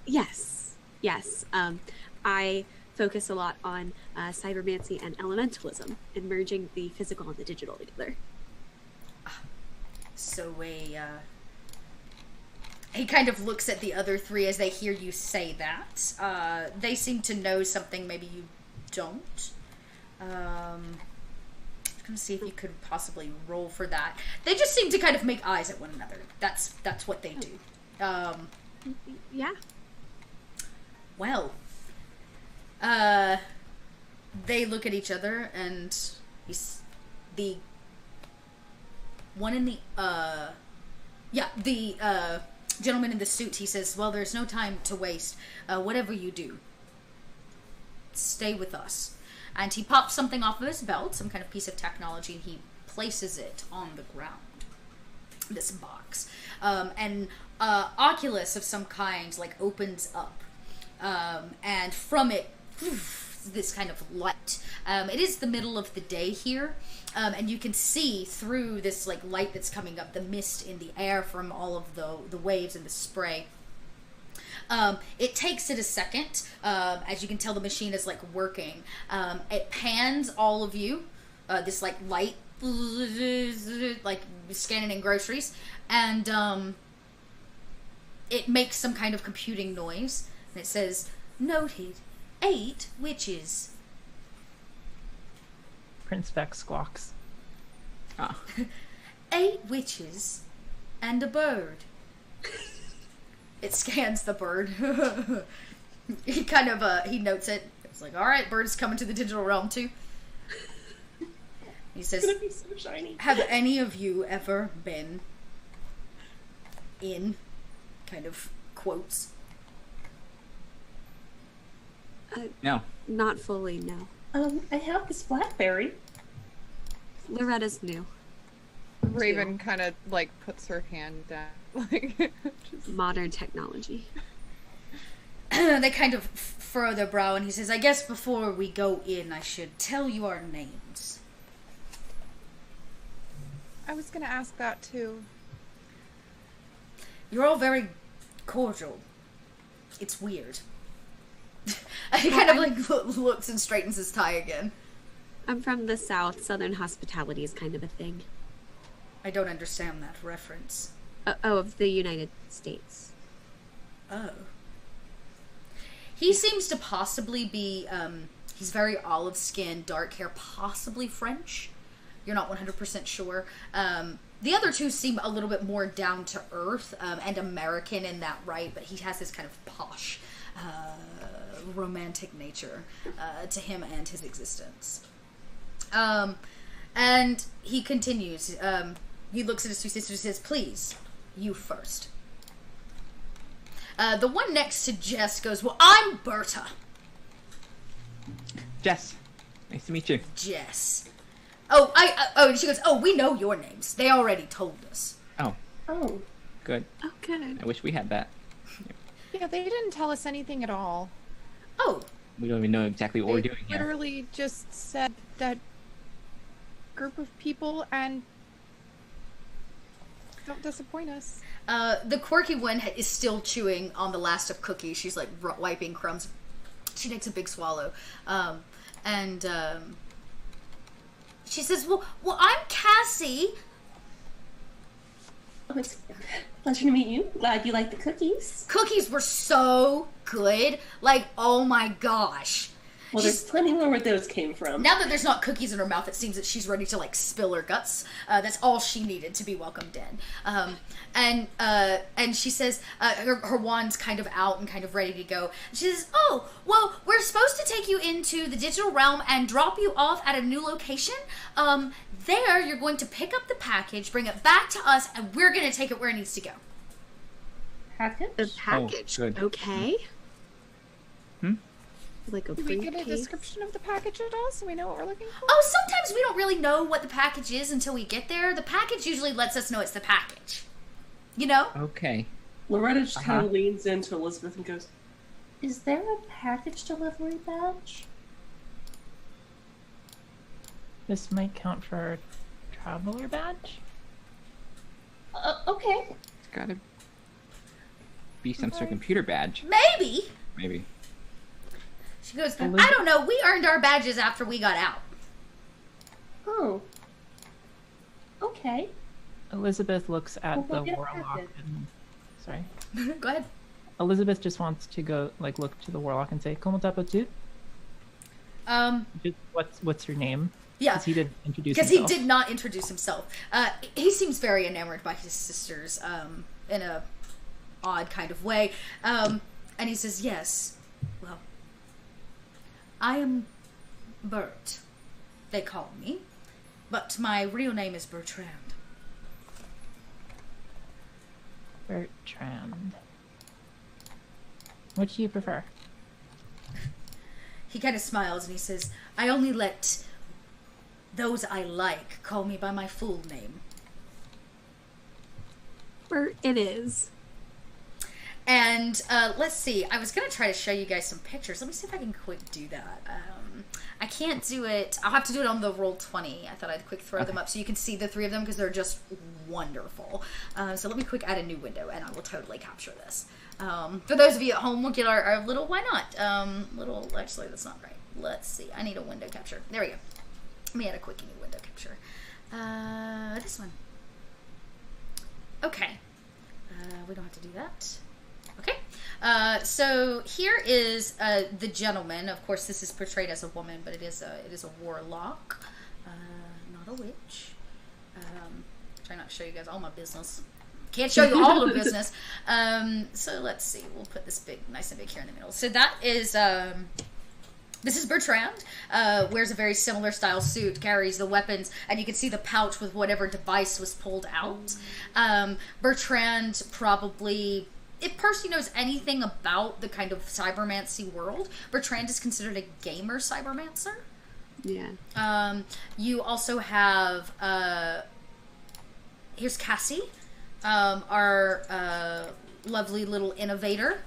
Yes. Yes. I focus a lot on cybermancy and elementalism and merging the physical and the digital together. So he kind of looks at the other three as they hear you say that. They seem to know something maybe you don't. I'm gonna see if you could possibly roll for that. They just seem to kind of make eyes at one another. That's what they do. Yeah. Well, they look at each other, and the one in the gentleman in the suit, he says, "Well, there's no time to waste. Whatever you do, stay with us." And he pops something off of his belt, some kind of piece of technology, and he places it on the ground. This box. And oculus of some kind, like, opens up. And from it, this kind of light. It is the middle of the day here, and you can see through this, like, light that's coming up, the mist in the air from all of the waves and the spray. It takes it a second. As you can tell, the machine is like working. It pans all of you. This like light, like scanning in groceries, and it makes some kind of computing noise. And it says, "Noted, 8 witches." Prince Vex squawks. Ah. 8 witches and a bird. It scans the bird. He kind of, he notes it. It's like, "All right, bird's coming to the digital realm too." He says, It's gonna be so shiny. "Have any of you ever been in," kind of quotes, No. Not fully, no. I have this blackberry. Loretta's new. Raven kind of like puts her hand down, like just... Modern technology. They kind of furrow their brow, and he says, I guess before we go in, I should tell you our names. I was gonna ask that too. You're all very cordial. It's weird. He kind of like looks and straightens his tie again. I'm from the South. Southern hospitality is kind of a thing. I don't understand that reference. Of the United States. Oh. He seems to possibly be, he's very olive skin, dark hair, possibly French. You're not 100% sure. The other two seem a little bit more down to earth and American in that right, but he has this kind of posh, romantic nature to him and his existence. And he continues. He looks at his two sisters and says, please, you first. The one next to Jess goes, well, I'm Berta. Jess, nice to meet you. Jess. And she goes, oh, we know your names. They already told us. Oh, Oh. good. Oh, good. I wish we had that. Yeah, they didn't tell us anything at all. Oh. We don't even know exactly what we're doing here. Literally just said that group of people and don't disappoint us. The quirky one is still chewing on the last of cookies. She's like wiping crumbs. She takes a big swallow. She says, well, I'm Cassie. Oh, it's a pleasure to meet you. Glad you like the cookies. Cookies were so good. Like, oh my gosh. Well, there's plenty more where those came from. Now that there's not cookies in her mouth, it seems that she's ready to, like, spill her guts. That's all she needed to be welcomed in. And she says, her wand's kind of out and kind of ready to go. She says, oh, well, we're supposed to take you into the digital realm and drop you off at a new location. There, you're going to pick up the package, bring it back to us, and we're going to take it where it needs to go. Package? The package. good. Okay. Like a Did we get a briefcase? description of the package at all so we know what we're looking for? Oh, sometimes we don't really know what the package is until we get there. The package usually lets us know it's the package. You know? Okay. Loretta just kind of leans into Elizabeth and goes, is there a package delivery badge? This might count for a traveler badge? Okay. It's gotta be some sort of computer badge. Maybe. Maybe. She goes, I don't know. We earned our badges after we got out. Oh. Okay. Elizabeth looks at Well, the we'll get warlock it. and... Sorry. Go ahead. Elizabeth just wants to go, like, look to the warlock and say, Comment tu? What's your name? Yeah. Because he didn't introduce Because himself. he did not introduce himself. He seems very enamored by his sisters in a odd kind of way. And he says, yes, well, I am Bert, they call me, but my real name is Bertrand. Bertrand. What do you prefer? He kind of smiles and he says, I only let those I like call me by my full name. Bert, it is. And let's see. I was going to try to show you guys some pictures. Let me see if I can quick do that. I can't do it. I'll have to do it on the Roll20. I thought I'd quick throw them up so you can see the three of them because they're just wonderful. So let me quick add a new window and I will totally capture this. For those of you at home, we'll get our little why not. Actually, that's not right. Let's see. I need a window capture. There we go. Let me add a quick new window capture. This one. Okay. We don't have to do that. Okay, so here is the gentleman. Of course, this is portrayed as a woman, but it is a warlock, not a witch. Try not to show you guys all my business. Can't show you all the business. So let's see. We'll put this nice and big here in the middle. So that is this is Bertrand. Wears a very similar style suit, carries the weapons, and you can see the pouch with whatever device was pulled out. Bertrand probably if Percy knows anything about the kind of cybermancy world, Bertrand is considered a gamer cybermancer. Yeah. You also have here's Cassie, our lovely little innovator.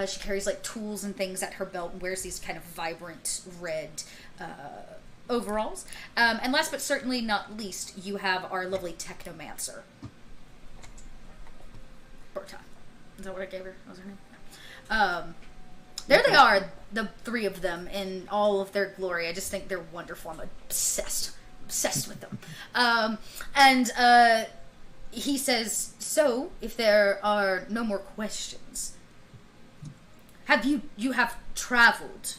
She carries like tools and things at her belt and wears these kind of vibrant red overalls. And last but certainly not least, you have our lovely technomancer. Berta. Is that what I gave her? That was her name? There they are, the three of them in all of their glory. I just think they're wonderful. I'm obsessed with them. And he says, so, if there are no more questions, you have traveled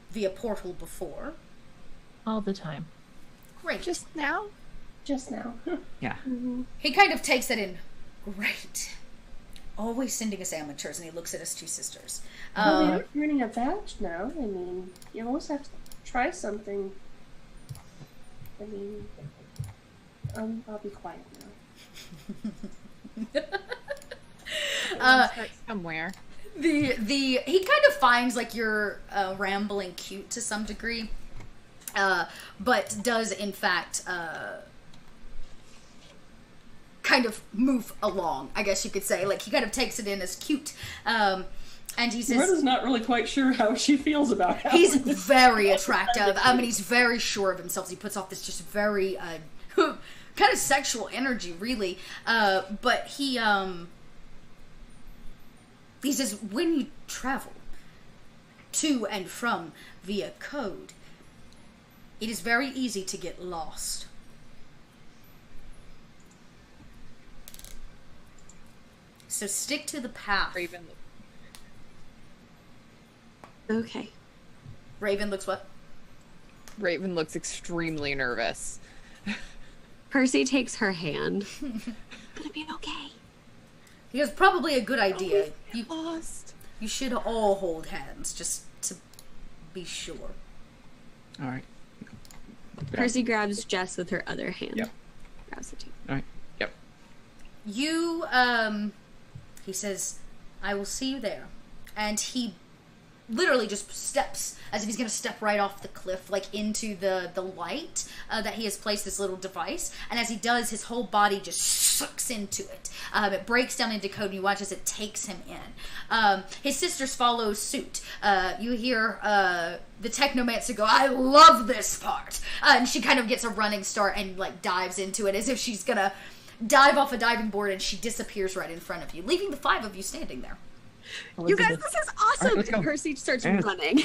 via portal before? All the time. Great. Just now? Just now. Yeah. He kind of takes it in. Great. Always sending us amateurs, and he looks at his two sisters. Well, you're earning a badge now. I mean, you always have to try something. I mean, I'll be quiet now. Start somewhere. He kind of finds like you're rambling cute to some degree, but does in fact kind of move along, I guess you could say. Like he kind of takes it in as cute, and he says, Loretta's not really quite sure how she feels about it. He's very attractive. And he's very sure of himself. He puts off this just very kind of sexual energy, really. But he says, when you travel to and from via code, it is very easy to get lost. So stick to the path. Raven. Okay. Raven looks what? Raven looks extremely nervous. Percy takes her hand. Gonna be okay. He goes, probably a good idea. Lost. You should all hold hands, just to be sure. All right. Percy grabs Jess with her other hand. Yep. Grabs the two. All right. Yep. You, he says, I will see you there. And he literally just steps, as if he's going to step right off the cliff, like into the light that he has placed this little device. And as he does, his whole body just sucks into it. It breaks down into code, and you watch as it takes him in. His sisters follow suit. You hear the technomancer go, I love this part. And she kind of gets a running start and like dives into it as if she's going to dive off a diving board, and she disappears right in front of you, leaving the five of you standing there. You guys, this is awesome! All right, let's go. Percy starts Yes. running.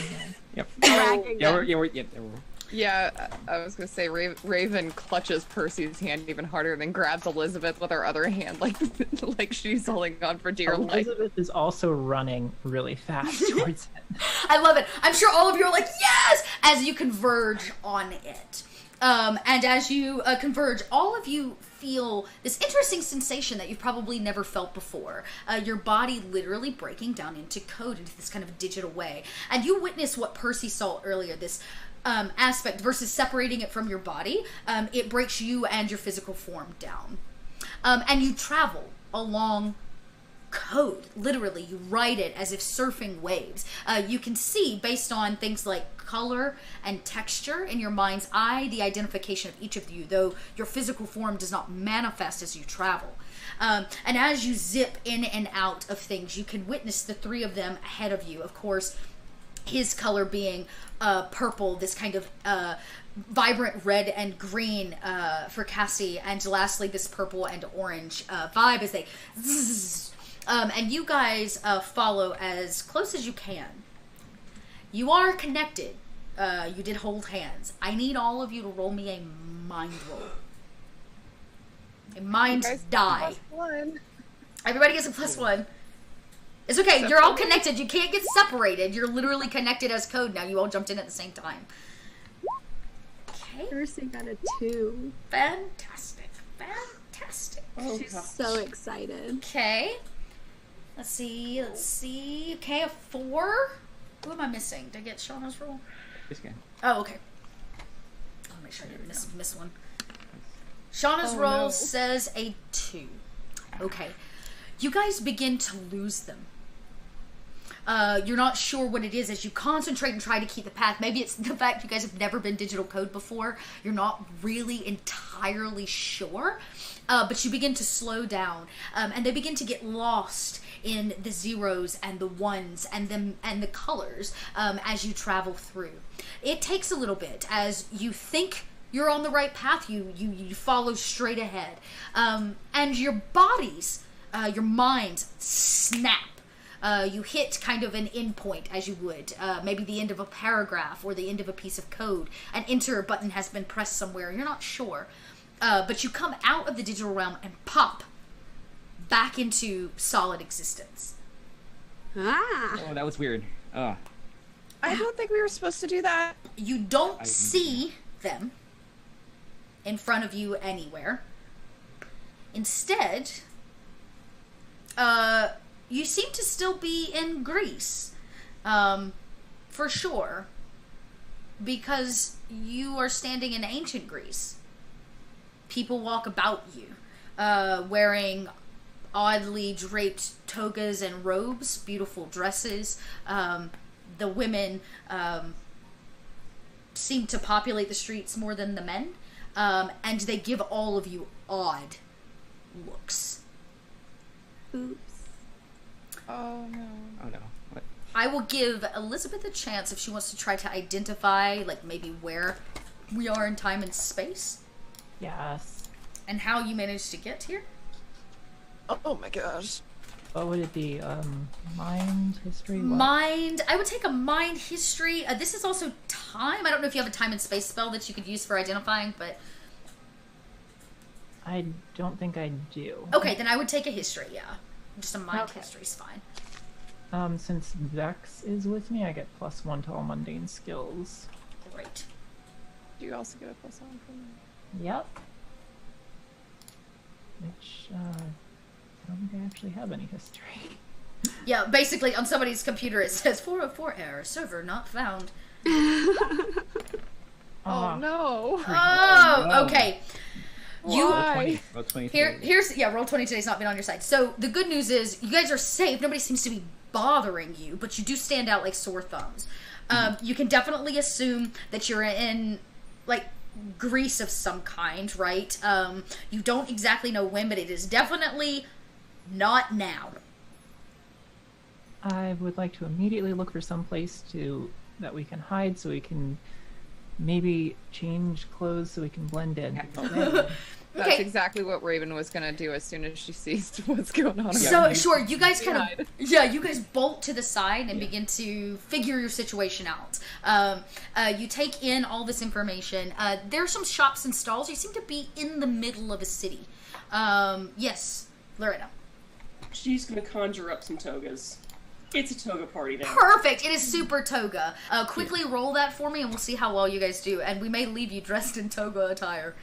Yep. Dragging them. Yeah, I was gonna say Raven clutches Percy's hand even harder and then grabs Elizabeth with her other hand, like she's holding on for dear life. Elizabeth is also running really fast towards it. I love it. I'm sure all of you are like, yes! As you converge on it. And as you converge, all of you feel this interesting sensation that you've probably never felt before. Your body literally breaking down into code, into this kind of digital way. And you witness what Percy saw earlier, this aspect versus separating it from your body. It breaks you and your physical form down. And you travel along code. Literally, you ride it as if surfing waves. You can see, based on things like color and texture in your mind's eye, the identification of each of you, though your physical form does not manifest as you travel. And as you zip in and out of things, you can witness the three of them ahead of you. Of course, his color being purple, this kind of vibrant red and green for Cassie, and lastly this purple and orange vibe as they zzz. And you guys follow as close as you can. You are connected. You did hold hands. I need all of you to roll me a mind roll. A mind die. +1. Everybody gets a +1. It's okay. You're all connected. You can't get separated. You're literally connected as code now. You all jumped in at the same time. Okay. Percy got a 2. Fantastic. Fantastic. Oh, She's gosh. so excited. Okay. Let's see. Okay, a 4. Who am I missing? Did I get Shauna's roll? This guy. Oh, okay. I'll make sure I didn't miss one. Shauna's roll says a 2. Okay. you guys begin to lose them. You're not sure what it is as you concentrate and try to keep the path. Maybe it's the fact you guys have never been digital code before. You're not really entirely sure. But you begin to slow down. And they begin to get lost in the zeros and the ones and the colors as you travel through. It takes a little bit as you think you're on the right path. You follow straight ahead. And your bodies, your minds snap. You hit kind of an endpoint, as you would. Maybe the end of a paragraph or the end of a piece of code. An enter button has been pressed somewhere. You're not sure. But you come out of the digital realm and pop back into solid existence. Ah. Oh, that was weird. Oh. I don't think we were supposed to do that. You don't see them in front of you anywhere. Instead, you seem to still be in Greece, for sure, because you are standing in ancient Greece. People walk about you, wearing oddly draped togas and robes, beautiful dresses. The women seem to populate the streets more than the men, and they give all of you odd looks. Oops. Oh no. Oh no. What? I will give Elizabeth a chance if she wants to try to identify, like, maybe where we are in time and space, Yes. and how you managed to get here. Oh my gosh. What would it be? Mind, history, what? Mind. I would take a mind history. This is also time. I don't know if you have a time and space spell that you could use for identifying, but... I don't think I do. Okay, then I would take a history, yeah. Just a mind Okay. history's fine. Since Vex is with me, I get +1 to all mundane skills. Great. Do you also get a +1 from that? Yep. Which, I don't think I actually have any history. Yeah, basically on somebody's computer it says 404 error, server not found. Oh no. Oh, no. okay. You Why? Roll 20 here's roll 20 today's not been on your side. So the good news is you guys are safe. Nobody seems to be bothering you, but you do stand out like sore thumbs. You can definitely assume that you're in like Greece of some kind, right? You don't exactly know when, but it is definitely not now. I would like to immediately look for some place that we can hide so we can maybe change clothes so we can blend in. That's Okay. exactly what Raven was gonna do as soon as she sees what's going on. So sure, you guys kind Hide. of you guys bolt to the side and begin to figure your situation out. You take in all this information. There are some shops and stalls. You seem to be in the middle of a city. Yes, Loretta. She's gonna conjure up some togas. It's a toga party now. Perfect. It is super toga. Quickly roll that for me, and we'll see how well you guys do. And we may leave you dressed in toga attire.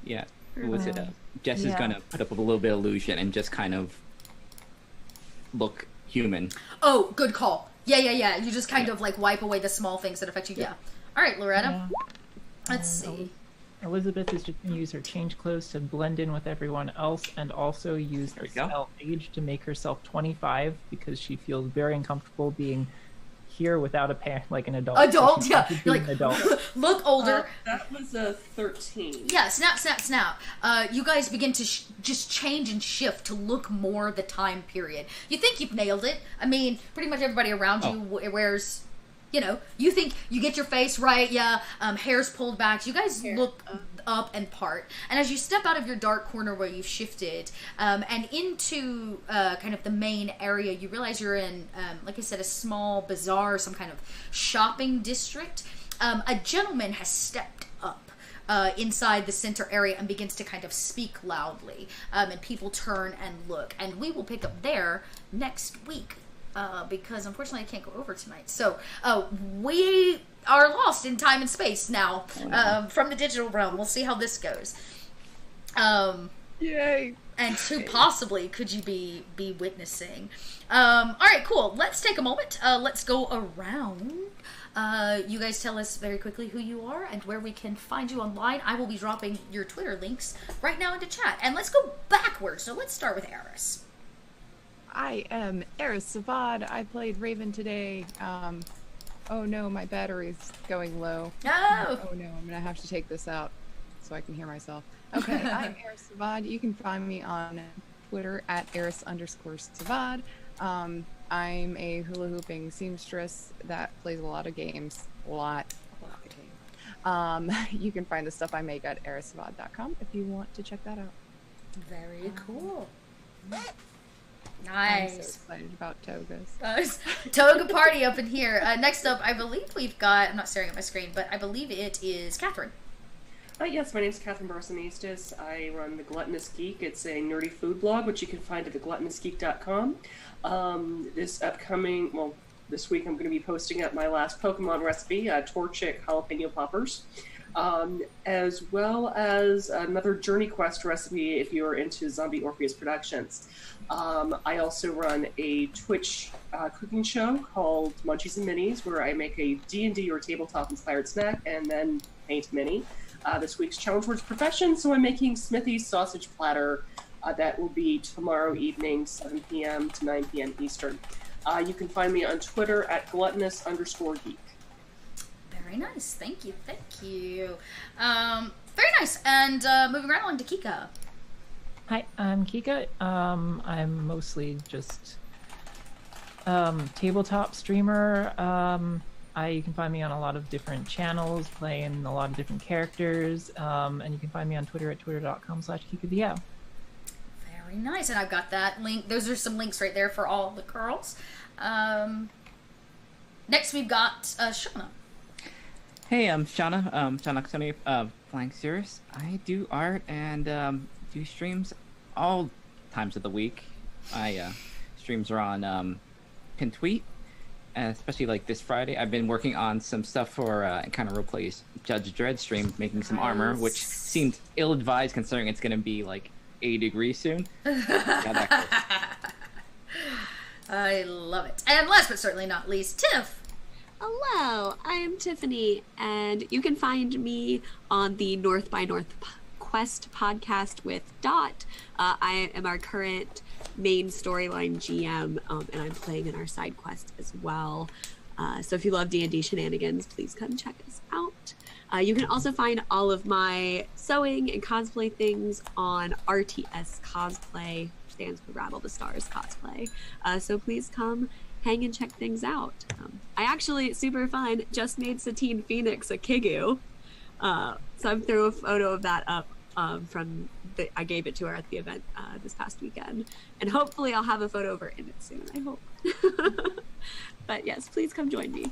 Yeah. Who was it? Jess is Yeah. gonna put up a little bit of illusion and just kind of look human. Oh, good call. Yeah. You just kind of like wipe away the small things that affect you. Yeah. All right, Loretta. Yeah. Let's see. Elizabeth is just going to use her change clothes to blend in with everyone else and also use There the we go. spell age to make herself 25 because she feels very uncomfortable being here without like an adult. Adult, So she yeah. wants to be You're an like, adult. look older. That was a 13. Yeah, snap. You guys begin to just change and shift to look more the time period. You think you've nailed it. I mean, pretty much everybody around you wears, you think you get your face right, yeah, hair's pulled back. You guys look up and part. And as you step out of your dark corner where you've shifted and into kind of the main area, you realize you're in, like I said, a small bazaar, some kind of shopping district. A gentleman has stepped up inside the center area and begins to kind of speak loudly. And people turn and look. And we will pick up there next week. Because unfortunately I can't go over tonight. So we are lost in time and space now from the digital realm. We'll see how this goes. Yay. And who possibly could you be witnessing? All right, cool. Let's take a moment. Let's go around. You guys tell us very quickly who you are and where we can find you online. I will be dropping your Twitter links right now into chat. And let's go backwards. So let's start with Eris. I am Eris Savad. I played Raven today. Oh no, my battery's going low. No! Oh no, I'm gonna have to take this out so I can hear myself. Okay, I'm Eris Savad. You can find me on Twitter at Eris_Savad. I'm a hula hooping seamstress that plays a lot of games. A lot of games. You can find the stuff I make at erisavad.com if you want to check that out. Very cool. I'm Nice. so excited about togas. Toga party up in here. Next up, I believe we've got, I'm not staring at my screen, but I believe it is Catherine. Yes, my name's Catherine Barsonistas. I run The Gluttonous Geek. It's a nerdy food blog, which you can find at thegluttonousgeek.com. This week I'm going to be posting up my last Pokemon recipe, Torchic Jalapeno Poppers, as well as another Journey Quest recipe if you're into Zombie Orpheus Productions. I also run a Twitch cooking show called Munchies and Minis, where I make a D&D or tabletop-inspired snack and then paint mini. This week's challenge was profession, so I'm making Smithy's sausage platter. That will be tomorrow evening, 7 p.m. to 9 p.m. Eastern. You can find me on Twitter at gluttonous_geek. Very nice. Thank you. Thank you. Very nice. And moving right along to Kika. Hi, I'm Kika. I'm mostly just tabletop streamer. You can find me on a lot of different channels, playing a lot of different characters, and you can find me on Twitter at twitter.com/KikaTheOw. Very nice. And I've got that link. Those are some links right there for all the girls. Next, we've got Shauna. Hey, I'm Shauna. Shauna Aksoni of Flying Cirrus. I do art and do streams all times of the week. Streams are on Pintweet. Especially like this Friday, I've been working on some stuff for Encounter Roleplay's Judge Dredd stream, making some armor, which seemed ill-advised considering it's going to be like 80 degrees soon. I love it. And last but certainly not least, Tiff. Hello, I'm Tiffany, and you can find me on the North by Northwest podcast with Dot. I am our current main storyline GM, and I'm playing in our side quest as well. So if you love D&D shenanigans, please come check us out. You can also find all of my sewing and cosplay things on RTS Cosplay, which stands for Rattle the Stars Cosplay. So please come hang and check things out. I actually, super fun, just made Satine Phoenix a Kigu. So I threw a photo of that up I gave it to her at the event this past weekend. And hopefully I'll have a photo of her in it soon, I hope. But yes, please come join me.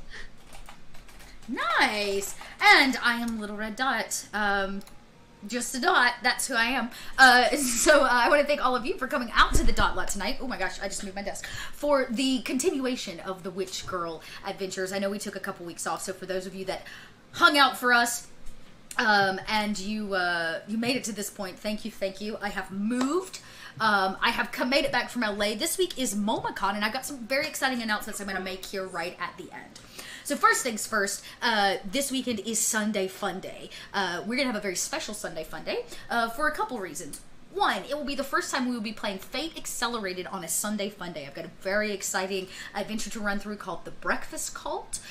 Nice. And I am Little Red Dot. Just a dot. That's who I am. So I want to thank all of you for coming out to the Dot Lot tonight. Oh my gosh, I just moved my desk. For the continuation of the Witch Girl adventures. I know we took a couple weeks off, so for those of you that hung out for us, and you made it to this point, thank you. I have moved. I have made it back from LA. This week is MomaCon, and I've got some very exciting announcements I'm going to make here right at the end. So first things first, this weekend is Sunday Fun Day. We're going to have a very special Sunday Fun Day for a couple reasons. One, it will be the first time we will be playing Fate Accelerated on a Sunday Fun Day. I've got a very exciting adventure to run through called The Breakfast Cult,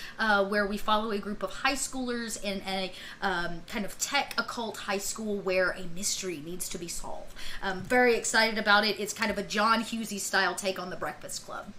where we follow a group of high schoolers in a kind of tech occult high school where a mystery needs to be solved. I'm very excited about it. It's kind of a John Hughesy style take on The Breakfast Club.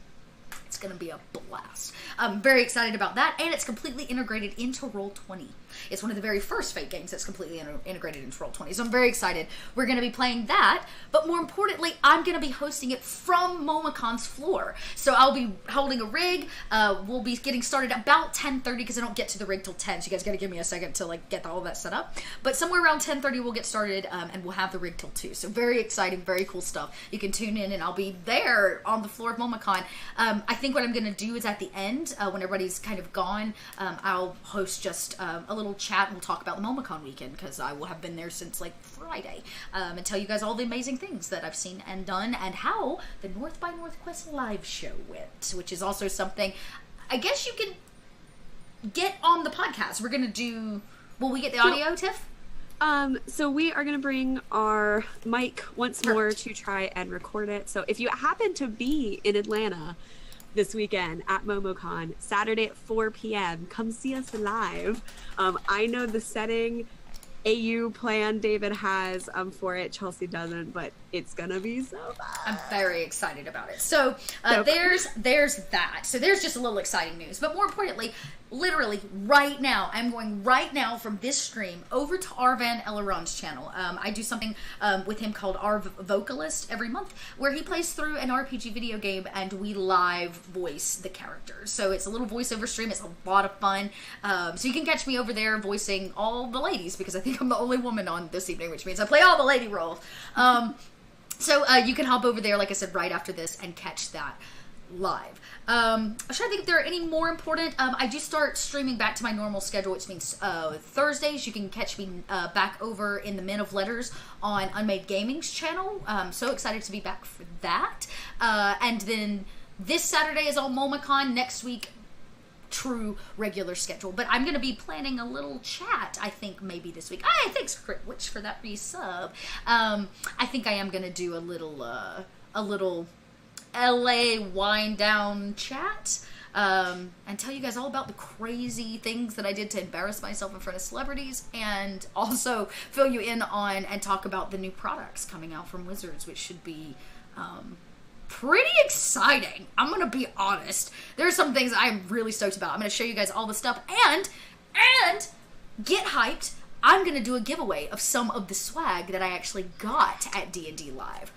It's going to be a blast. I'm very excited about that, and it's completely integrated into Roll20. It's one of the very first Fate games that's completely integrated into Roll20, so I'm very excited. We're going to be playing that, but more importantly, I'm going to be hosting it from MomaCon's floor. So I'll be holding a rig. We'll be getting started about 10:30 because I don't get to the rig till 10, so you guys got to give me a second to get all that set up. But somewhere around 10:30 we'll get started, and we'll have the rig till 2. So very exciting, very cool stuff. You can tune in, and I'll be there on the floor of MomaCon. I think what I'm going to do is at the end, when everybody's kind of gone, I'll host just a little chat, and we'll talk about the MomaCon weekend, because I will have been there since Friday, and tell you guys all the amazing things that I've seen and done, and how the North by Northwest live show went, which is also something I guess you can get on the podcast. We're going to do... Will we get the audio, Tiff? So we are going to bring our mic once more to try and record it. So if you happen to be in Atlanta this weekend at MomoCon, Saturday at 4 p.m., come see us live. I know the setting AU plan David has for it. Chelsea doesn't, but it's gonna be so fun. I'm very excited about it. So there's that. So there's just a little exciting news. But more importantly, literally right now, I'm going right now from this stream over to Arvan Eleron's channel. I do something with him called Our Vocalist every month, where he plays through an RPG video game and we live voice the characters. So it's a little voiceover stream. It's a lot of fun. So you can catch me over there voicing all the ladies, because I think I'm the only woman on this evening, which means I play all the lady roles. So you can hop over there, like I said, right after this and catch that live. I'm trying to think if there are any more important. I do start streaming back to my normal schedule, which means Thursdays. You can catch me back over in the Men of Letters on Unmade Gaming's channel. So excited to be back for that. And then this Saturday is on MomoCon. Next week, true regular schedule. But I'm going to be planning a little chat, I think, maybe this week. Hey, thanks, Crit Witch, for that resub. I think I am going to do a little LA wind down chat and tell you guys all about the crazy things that I did to embarrass myself in front of celebrities, and also fill you in on and talk about the new products coming out from Wizards, which should be pretty exciting. I'm gonna be honest. There are some things I'm really stoked about. I'm gonna show you guys all the stuff, and get hyped. I'm gonna do a giveaway of some of the swag that I actually got at D&D Live.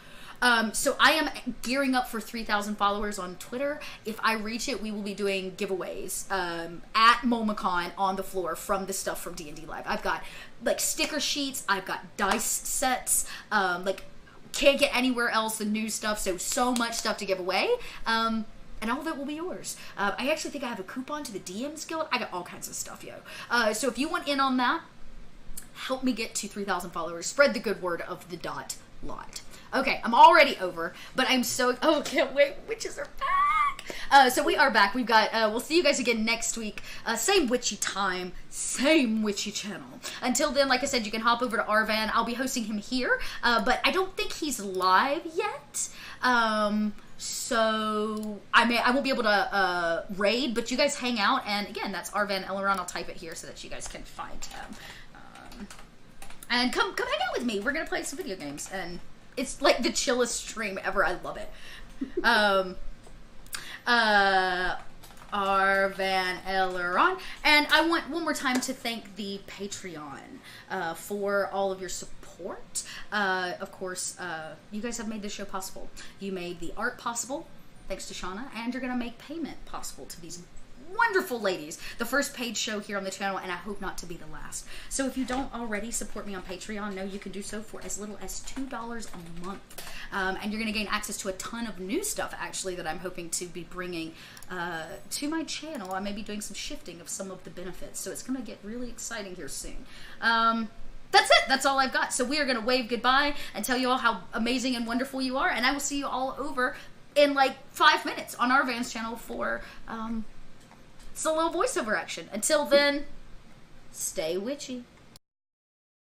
So I am gearing up for 3,000 followers on Twitter. If I reach it, we will be doing giveaways at MomoCon on the floor from the stuff from D&D Live. I've got like sticker sheets, I've got dice sets, like can't get anywhere else the new stuff. So much stuff to give away. And all of it will be yours. I actually think I have a coupon to the DMs Guild. I got all kinds of stuff, yo. So if you want in on that, help me get to 3,000 followers. Spread the good word of the lot. Okay, I'm already over, but I'm so... Oh, can't wait. Witches are back. So we are back. We've got... we'll see you guys again next week. Same witchy time. Same witchy channel. Until then, like I said, you can hop over to Arvan. I'll be hosting him here, but I don't think he's live yet. So I won't be able to raid, but you guys hang out. And again, that's Arvan Eleron. I'll type it here so that you guys can find him. And come hang out with me. We're going to play some video games, and... It's like the chillest stream ever. I love it. Arvan Eleron. And I want one more time to thank the Patreon for all of your support. Of course, you guys have made this show possible. You made the art possible, thanks to Shauna, and you're going to make payment possible to these wonderful ladies. The first paid show here on the channel, and I hope not to be the last. So if you don't already support me on Patreon, know you can do so for as little as $2 a month. And you're going to gain access to a ton of new stuff, actually, that I'm hoping to be bringing to my channel. I may be doing some shifting of some of the benefits, so it's going to get really exciting here soon. That's it. That's all I've got. So we are going to wave goodbye and tell you all how amazing and wonderful you are, and I will see you all over in like 5 minutes on our Vans channel for... it's a little voiceover action. Until then, stay witchy.